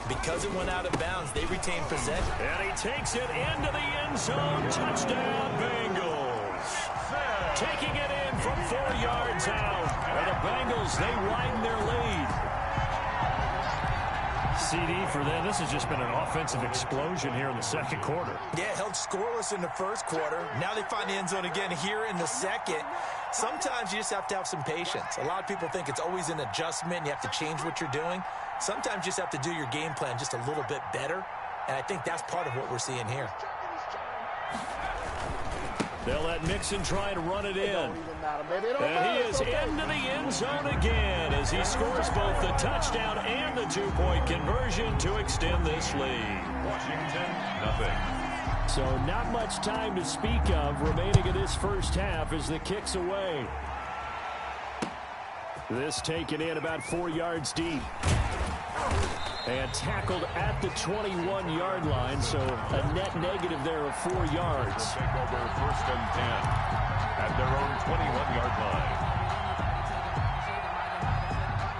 because it went out of bounds, they retain possession. And he takes it into the end zone. Touchdown, Bengals. Taking it in from 4 yards out. And the Bengals, they widen their lead. CD for them. This has just been an offensive explosion here in the second quarter. Yeah, held scoreless in the first quarter. Now they find the end zone again here in the second. Sometimes you just have to have some patience. A lot of people think it's always an adjustment. You have to change what you're doing. Sometimes you just have to do your game plan just a little bit better. And I think that's part of what we're seeing here. They'll let Mixon try to run it in. And he is into the end zone again as he scores both the touchdown and the 2-point conversion to extend this lead. Washington, nothing. So not much time to speak of remaining in this first half as the kick's away. This taken in about 4 yards deep. And tackled at the 21-yard line, so a net negative there of 4 yards. Take over 1st and 10 at their own 21-yard line.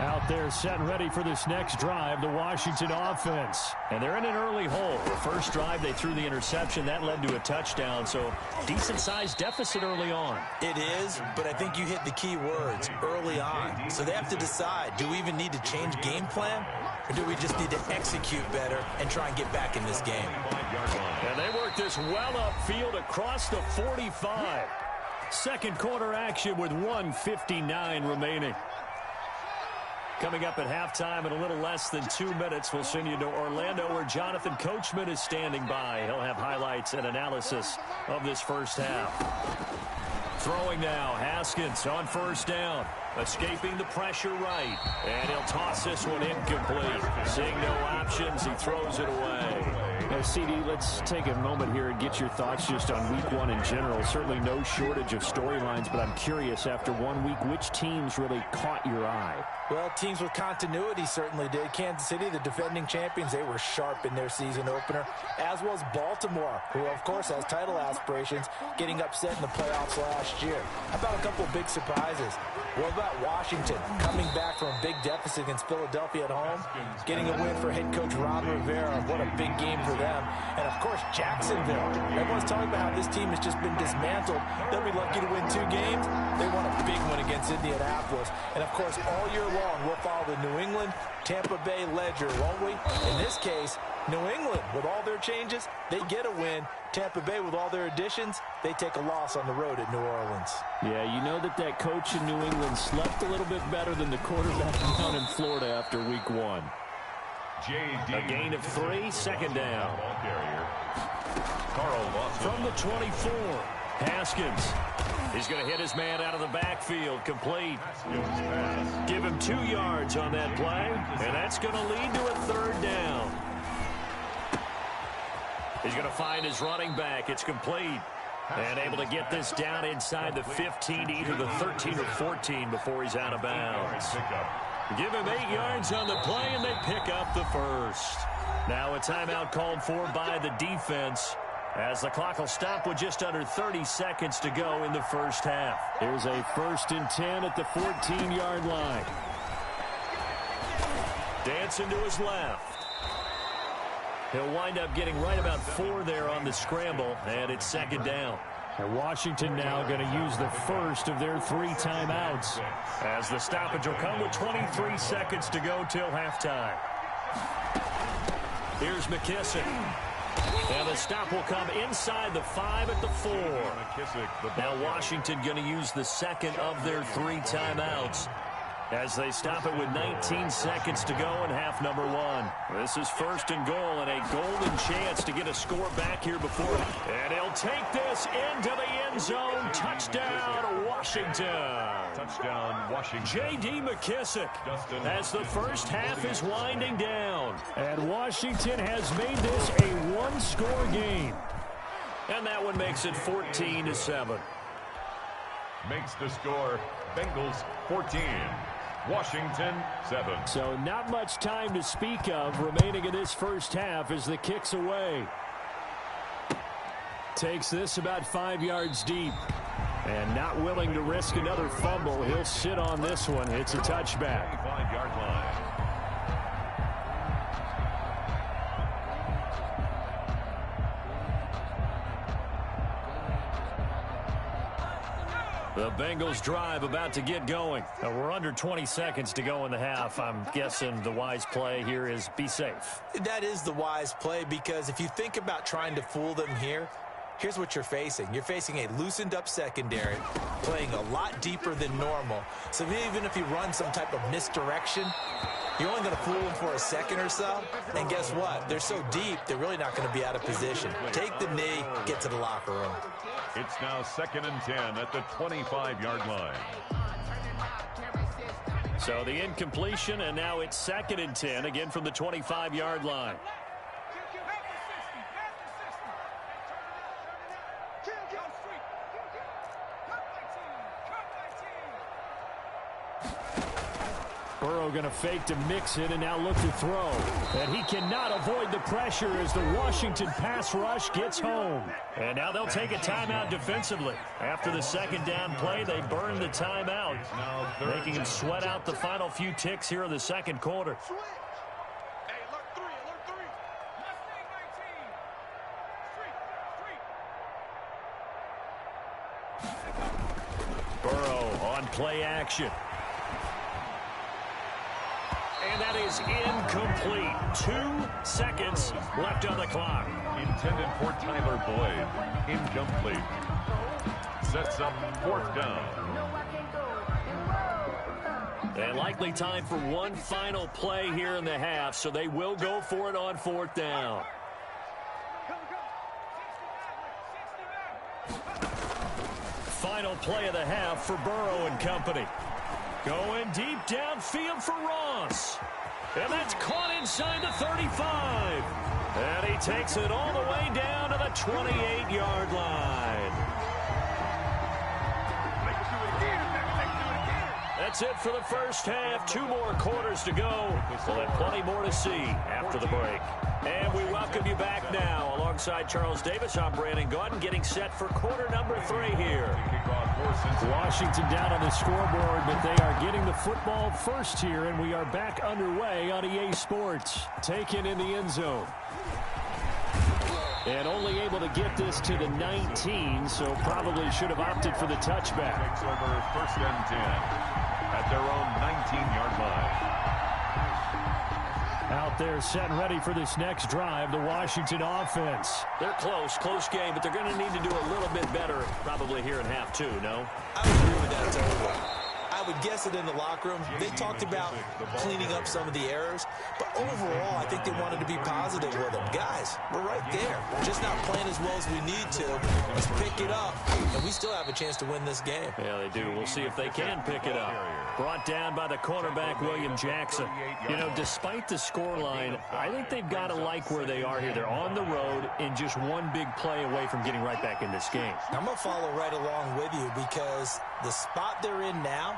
Out there set and ready for this next drive, the Washington offense. And they're in an early hole. The first drive, they threw the interception. That led to a touchdown, so decent-sized deficit early on. It is, but I think you hit the key words, early on. So they have to decide, do we even need to change game plan? Or do we just need to execute better and try and get back in this game? And they work this well upfield across the 45. Second quarter action with 1:59 remaining. Coming up at halftime in a little less than 2 minutes, we'll send you to Orlando where Jonathan Coachman is standing by. He'll have highlights and analysis of this first half. Throwing now, Haskins on first down. Escaping the pressure right. And he'll toss this one incomplete. Seeing no options, he throws it away. Now, CD, let's take a moment here and get your thoughts just on week one in general. Certainly no shortage of storylines, but I'm curious, after 1 week, which teams really caught your eye? Well, teams with continuity certainly did. Kansas City, the defending champions, they were sharp in their season opener, as was Baltimore, who, of course, has title aspirations, getting upset in the playoffs last year. How about a couple of big surprises? What about Washington, coming back from a big deficit against Philadelphia at home, getting a win for head coach Ron Rivera? What a big game for them. And, of course, Jacksonville. Everyone's talking about how this team has just been dismantled. They'll be lucky to win 2 games. They won a big one against Indianapolis. And, of course, all year long, we'll follow the New England, Tampa Bay ledger, won't we? In this case, New England, with all their changes, they get a win. Tampa Bay, with all their additions, they take a loss on the road at New Orleans. Yeah, you know that coach in New England slept a little bit better than the quarterback down in Florida after week 1. A gain of 3, second down. From the 24, Haskins. He's going to hit his man out of the backfield, complete. Give him 2 yards on that play, and that's going to lead to a third down. He's going to find his running back. It's complete. And able to get this down inside the 15, either the 13 or 14 before he's out of bounds. Give him 8 yards on the play, and they pick up the first. Now a timeout called for by the defense, as the clock will stop with just under 30 seconds to go in the first half. Here's a 1st and 10 at the 14-yard line. Dancing to his left. He'll wind up getting right about 4 there on the scramble, and it's second down. And Washington now going to use the first of their 3 timeouts, as the stoppage will come with 23 seconds to go till halftime. Here's McKissick. And the stop will come inside the 5 at the 4. Now Washington going to use the second of their 3 timeouts, as they stop it with 19 seconds to go in half number 1. This is 1st and goal, and a golden chance to get a score back here before. And he'll take this into the end zone. Touchdown, Washington. Touchdown, Washington. J.D. McKissick, as the first half is winding down. And Washington has made this a 1-score game. And that one makes it 14-7. Makes the score Bengals 14. Washington 7. So not much time to speak of remaining in this first half as the kick's away. Takes this about 5 yards deep. And not willing to risk another fumble, he'll sit on this one. It's a touchback. 5-yard line. The Bengals drive about to get going. We're under 20 seconds to go in the half. I'm guessing the wise play here is be safe. That is the wise play, because if you think about trying to fool them here, here's what you're facing. You're facing a loosened up secondary, playing a lot deeper than normal. So even if you run some type of misdirection, you're only going to fool them for a second or so. And guess what? They're so deep, they're really not going to be out of position. Take the knee, get to the locker room. It's now 2nd and 10 at the 25-yard line. So the incompletion, and now it's 2nd and 10, again from the 25-yard line. Burrow going to fake to mix it and now look to throw. And he cannot avoid the pressure as the Washington pass rush gets home. And now they'll take a timeout defensively. After the second down play, they burn the timeout, making him sweat out the final few ticks here in the second quarter. Burrow on play action. And that is incomplete. 2 seconds left on the clock. Intended for Tyler Boyd. Incomplete. Sets up 4th down. And likely time for one final play here in the half, so they will go for it on 4th down. Final play of the half for Burrow and company. Going deep downfield for Ross. And that's caught inside the 35. And he takes it all the way down to the 28-yard line. That's it for the first half. 2 more quarters to go. We'll have plenty more to see after the break. And we welcome you back now. Alongside Charles Davis, I'm Brandon Gaudin, getting set for quarter number 3 here. Washington down on the scoreboard, but they are getting the football first here, and we are back underway on EA Sports. Taken in the end zone. And only able to get this to the 19, so probably should have opted for the touchback. Takes over 1st and 10 at their own 19-yard line. Out there set and ready for this next drive, the Washington offense. They're close game, but they're going to need to do a little bit better probably here in half 2, no? I would agree with that totally. I would guess it in the locker room. They talked about cleaning up some of the errors, but overall, I think they wanted to be positive with them. Guys, we're right there. We're just not playing as well as we need to. Let's pick it up, and we still have a chance to win this game. Yeah, they do. We'll see if they can pick it up. Brought down by the cornerback, William Jackson. You know, despite the scoreline, I think they've got to like where they are here. They're on the road and just one big play away from getting right back in this game. I'm going to follow right along with you because the spot they're in now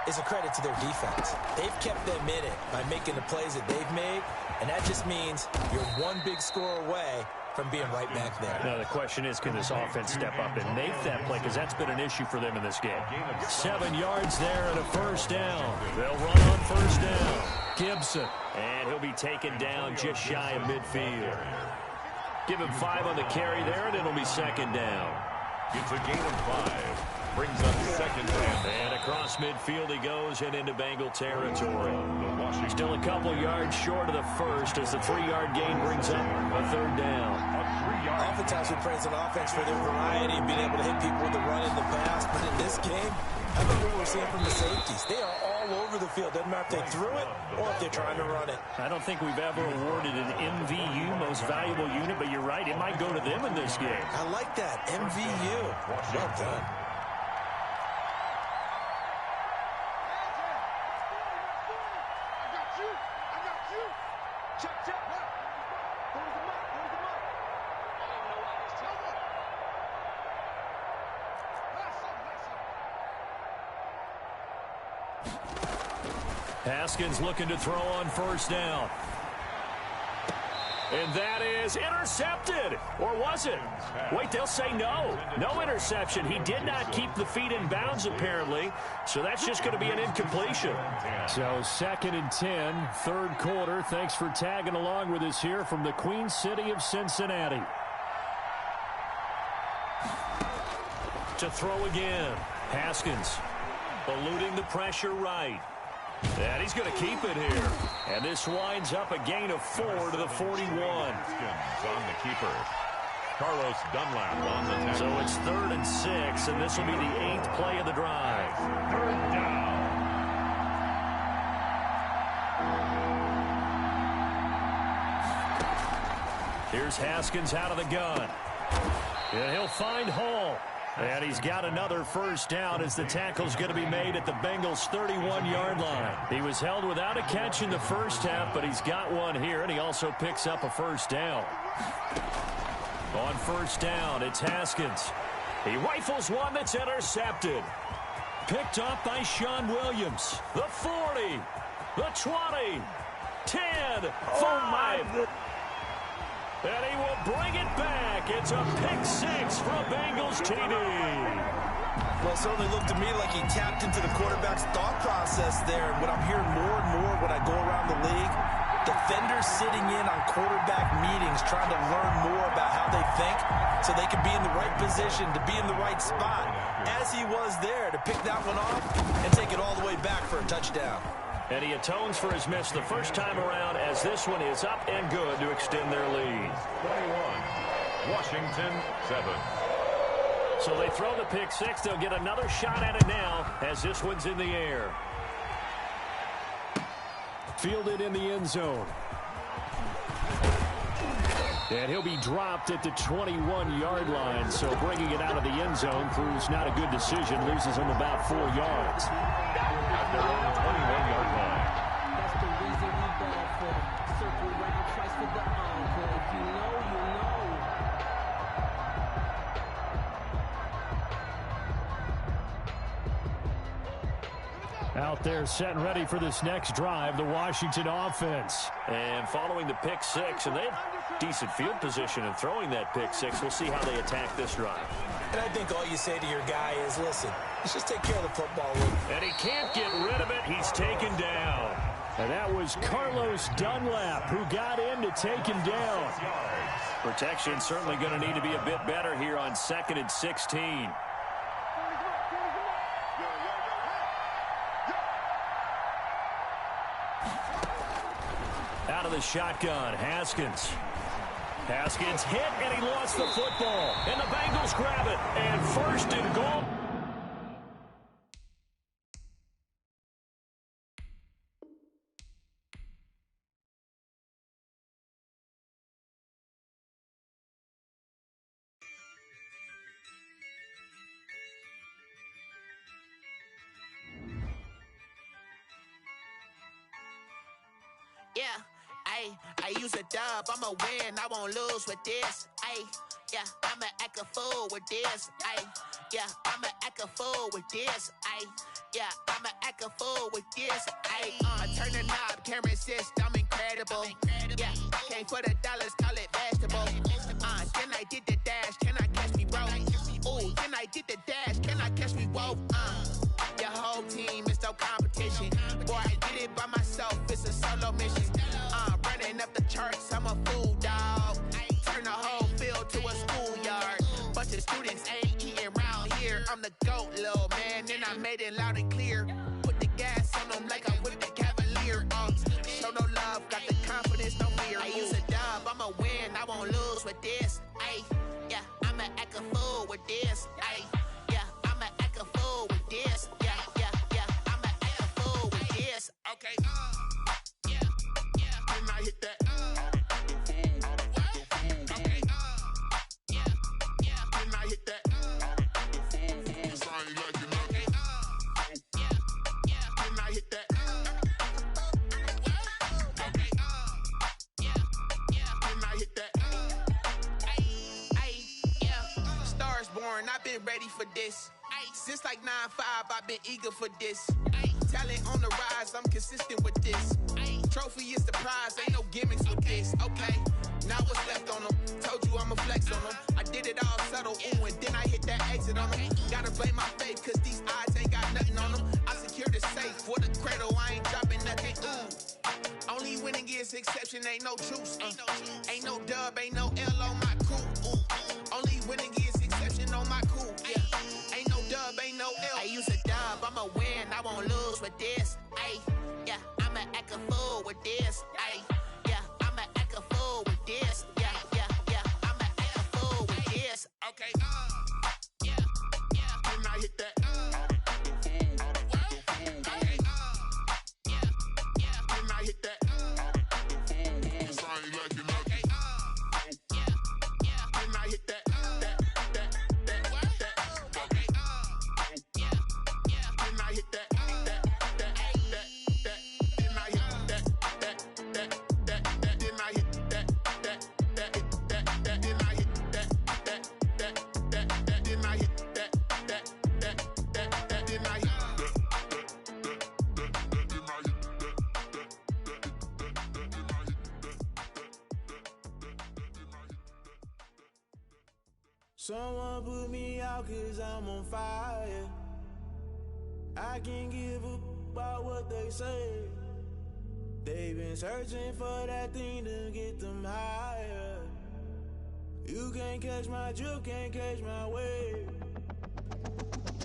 is a credit to their defense. They've kept them in it by making the plays that they've made, and that just means you're one big score away from being right back there. Now, the question is, can this offense step up and make that play? Because that's been an issue for them in this game. 7 yards there and a first down. They'll run on first down. Gibson. And he'll be taken down just shy of midfield. Give him 5 on the carry there, and it'll be 2nd down. It's a gain of 5. Brings up 2nd down. And across midfield he goes and into Bengal territory. Still a couple yards short of the first as the 3-yard gain brings up a 3rd down. Oftentimes we praise an offense for their variety and being able to hit people with the run in the pass, but in this game, I think what we're seeing from the safeties, they are all over the field. Doesn't matter if they threw it or if they're trying to run it. I don't think we've ever awarded an MVU, most valuable unit, but you're right, it might go to them in this game. I like that, MVU. Well done. Haskins looking to throw on first down. And that is intercepted. Or was it? Wait, they'll say no. No interception. He did not keep the feet in bounds, apparently. So that's just going to be an incompletion. So 2nd and 10, 3rd quarter. Thanks for tagging along with us here from the Queen City of Cincinnati. To throw again. Haskins eluding the pressure right. And he's going to keep it here. And this winds up a gain of 4 to the 41. Haskins on the keeper. Carlos Dunlap on the tackle. So it's 3rd and 6, and this will be the 8th play of the drive. 3rd down. Here's Haskins out of the gun. And he'll find Hall. And he's got another first down as the tackle's going to be made at the Bengals' 31-yard line. He was held without a catch in the first half, but he's got one here, and he also picks up a first down. On first down, it's Haskins. He rifles one that's intercepted. Picked up by Sean Williams. The 40, the 20, 10, 5. And he will bring it back. It's a pick-6 for a Bengals TD. Well, it certainly looked to me like he tapped into the quarterback's thought process there. And what I'm hearing more and more when I go around the league, defenders sitting in on quarterback meetings trying to learn more about how they think so they can be in the right position, to be in the right spot, as he was there to pick that one off and take it all the way back for a touchdown. And he atones for his miss the first time around as this one is up and good to extend their lead. 21, Washington 7. So they throw the pick-6. They'll get another shot at it now as this one's in the air. Fielded in the end zone. And he'll be dropped at the 21-yard line. So bringing it out of the end zone proves not a good decision. Loses him about 4 yards. At their own 21-yard line. That's the reason we ball for. Circle round, twice for the encore. If you know, you know. Out there set and ready for this next drive, the Washington offense. And following the pick six, and they have decent field position in throwing that pick six. We'll see how they attack this drive. And I think all you say to your guy is, listen, let's just take care of the football. And he can't get rid of it. He's taken down. And that was Carlos Dunlap who got in to take him down. Protection certainly going to need to be a bit better here on 2nd and 16. Out of the shotgun, Haskins. Haskins hit, and he lost the football. And the Bengals grab it. And 1st and goal. Yeah, I use a dub, I'ma win, I won't lose with this. Yeah, I'ma act a fool with this. Yeah, I'ma act a fool with this. Yeah, I'ma act a fool with this. I turn the knob, camera assist, I'm incredible. Yeah, came for the dollars, call it vegetable. Then I did the dash, can I catch me, bro? Ooh, then I did the dash, can I catch me, whoa? Your whole team is no competition. Boy, I did it by myself, it's a solo mission. Running up the charts, I'm a fool, dog. Turn the whole field to a schoolyard. Bunch of students ain't eating around here. I'm the GOAT, little man, and I made it loud and clear. Put the gas on them like I'm with the Cavalier. Show no love, got the confidence, no fear. I use a dub, I'ma win, I won't lose with this. Yeah, I'ma act a fool with this. Yeah, I'ma act a fool with this. Yeah, I'ma act a fool with this. Okay, yeah, can I hit that? Okay, yeah, can I hit that? Can I hit that? Okay, can I hit that? Yeah, Stars born, I've been ready for this. Since like 9-5, I've been eager for this. Talent on the rise, I'm consistent with this. Trophy is the prize, ain't no gimmicks with this. Okay, now what's left on them? Told you I'ma flex on them. I did it all subtle, ooh, and then I hit that exit on them. Gotta blame my faith, cause these odds ain't got nothing on them. I secured the safe for the cradle, I ain't dropping nothing, ooh. Only winning is exception, ain't no truce. Ain't no dub, ain't no L on my crew. Only winning is exception on my crew. Yeah, ain't no dub, ain't no L. I use a dub, I'ma win, I won't lose with this. Yeah, I'ma act a fool with this. Yeah, I'ma act a fool with this. Yeah, I'ma act a fool with this. Okay, yeah, can I hit that? Okay, yeah, can I hit that? Okay, yeah, can I hit that? Okay, yeah, can I hit that? Someone put me out cause I'm on fire. I can't give up about what they say. They've been searching for that thing to get them higher. You can't catch my drift, can't catch my wave.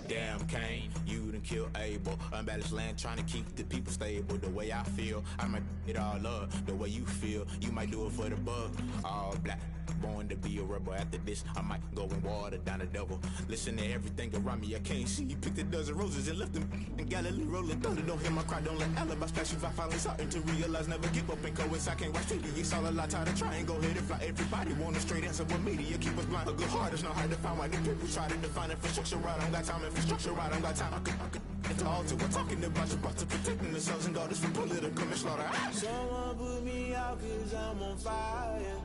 Damn, Kane, you done killed Abel. Unbalanced land, trying to keep the people stable. The way I feel, I might it all up. The way you feel, you might do it for the buck. All black, Born to be a rebel. After this, I might go and water down the devil. Listen to everything around me, I can't see. Picked a dozen roses and left them in Galilee rolling thunder. Don't hear my cry, don't let alibis pass you. I finally starting to realize, never give up and coincide. Can't watch TV, it's all a lot. Tired of trying, go ahead and fly. Everybody want a straight answer, but media keep us blind. A good heart is not hard to find. Why the people try to define infrastructure right? I don't got time, infrastructure right? I don't got time. I could into altar. We're talking about you, about to protecting the sons and daughters from political manslaughter. Someone put me out 'cause I'm on fire.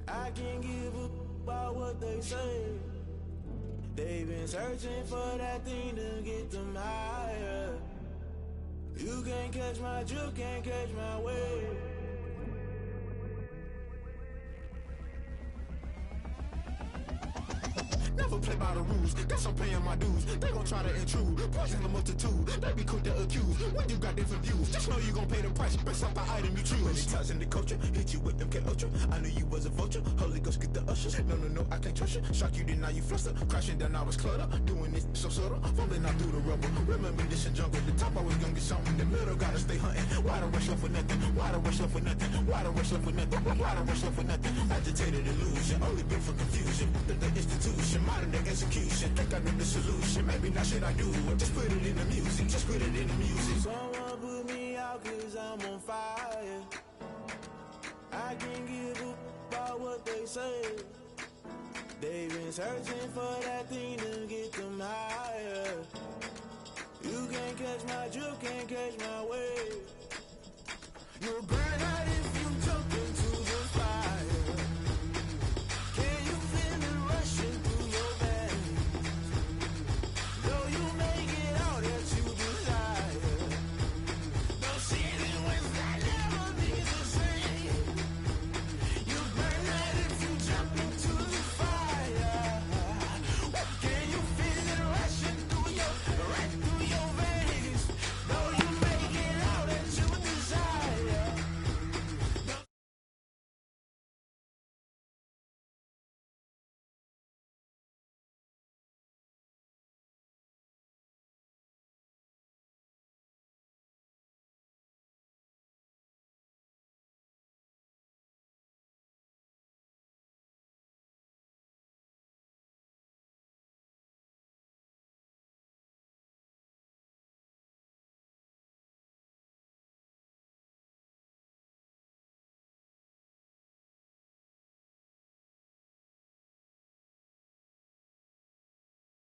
I can't give up about what they say. They've been searching for that thing to get them higher. You can't catch my drift, can't catch my wave. Never play by the rules, guess I'm paying my dues. They gon' try to intrude, poison the multitude. They be quick to accuse, when you got different views. Just know you gon' pay the price, based off the item you choose. Many times in the culture, hit you with MK Ultra. I knew you was a vulture, Holy Ghost get the ushers. No, I can't trust you. Shock you, then now you fluster. Crashing down, I was cluttered. Doing this so subtle, fumbling out through the rubble. Remember this in jungle, the top always gonna get something. In the middle, gotta stay hunting. Why the rush left for nothing? Why the rush left for nothing? Why the rush left for nothing? Why the rush left for nothing? Agitated illusion, only built for confusion. The institution, modern day execution. Think I know the solution, maybe not shit I do. Just put it in the music, just put it in the music. Someone put me out 'cause I'm on fire. I can't give up about what they say. They've been searching for that thing to get them higher. You can't catch my drift, can't catch my wave. You're burning out in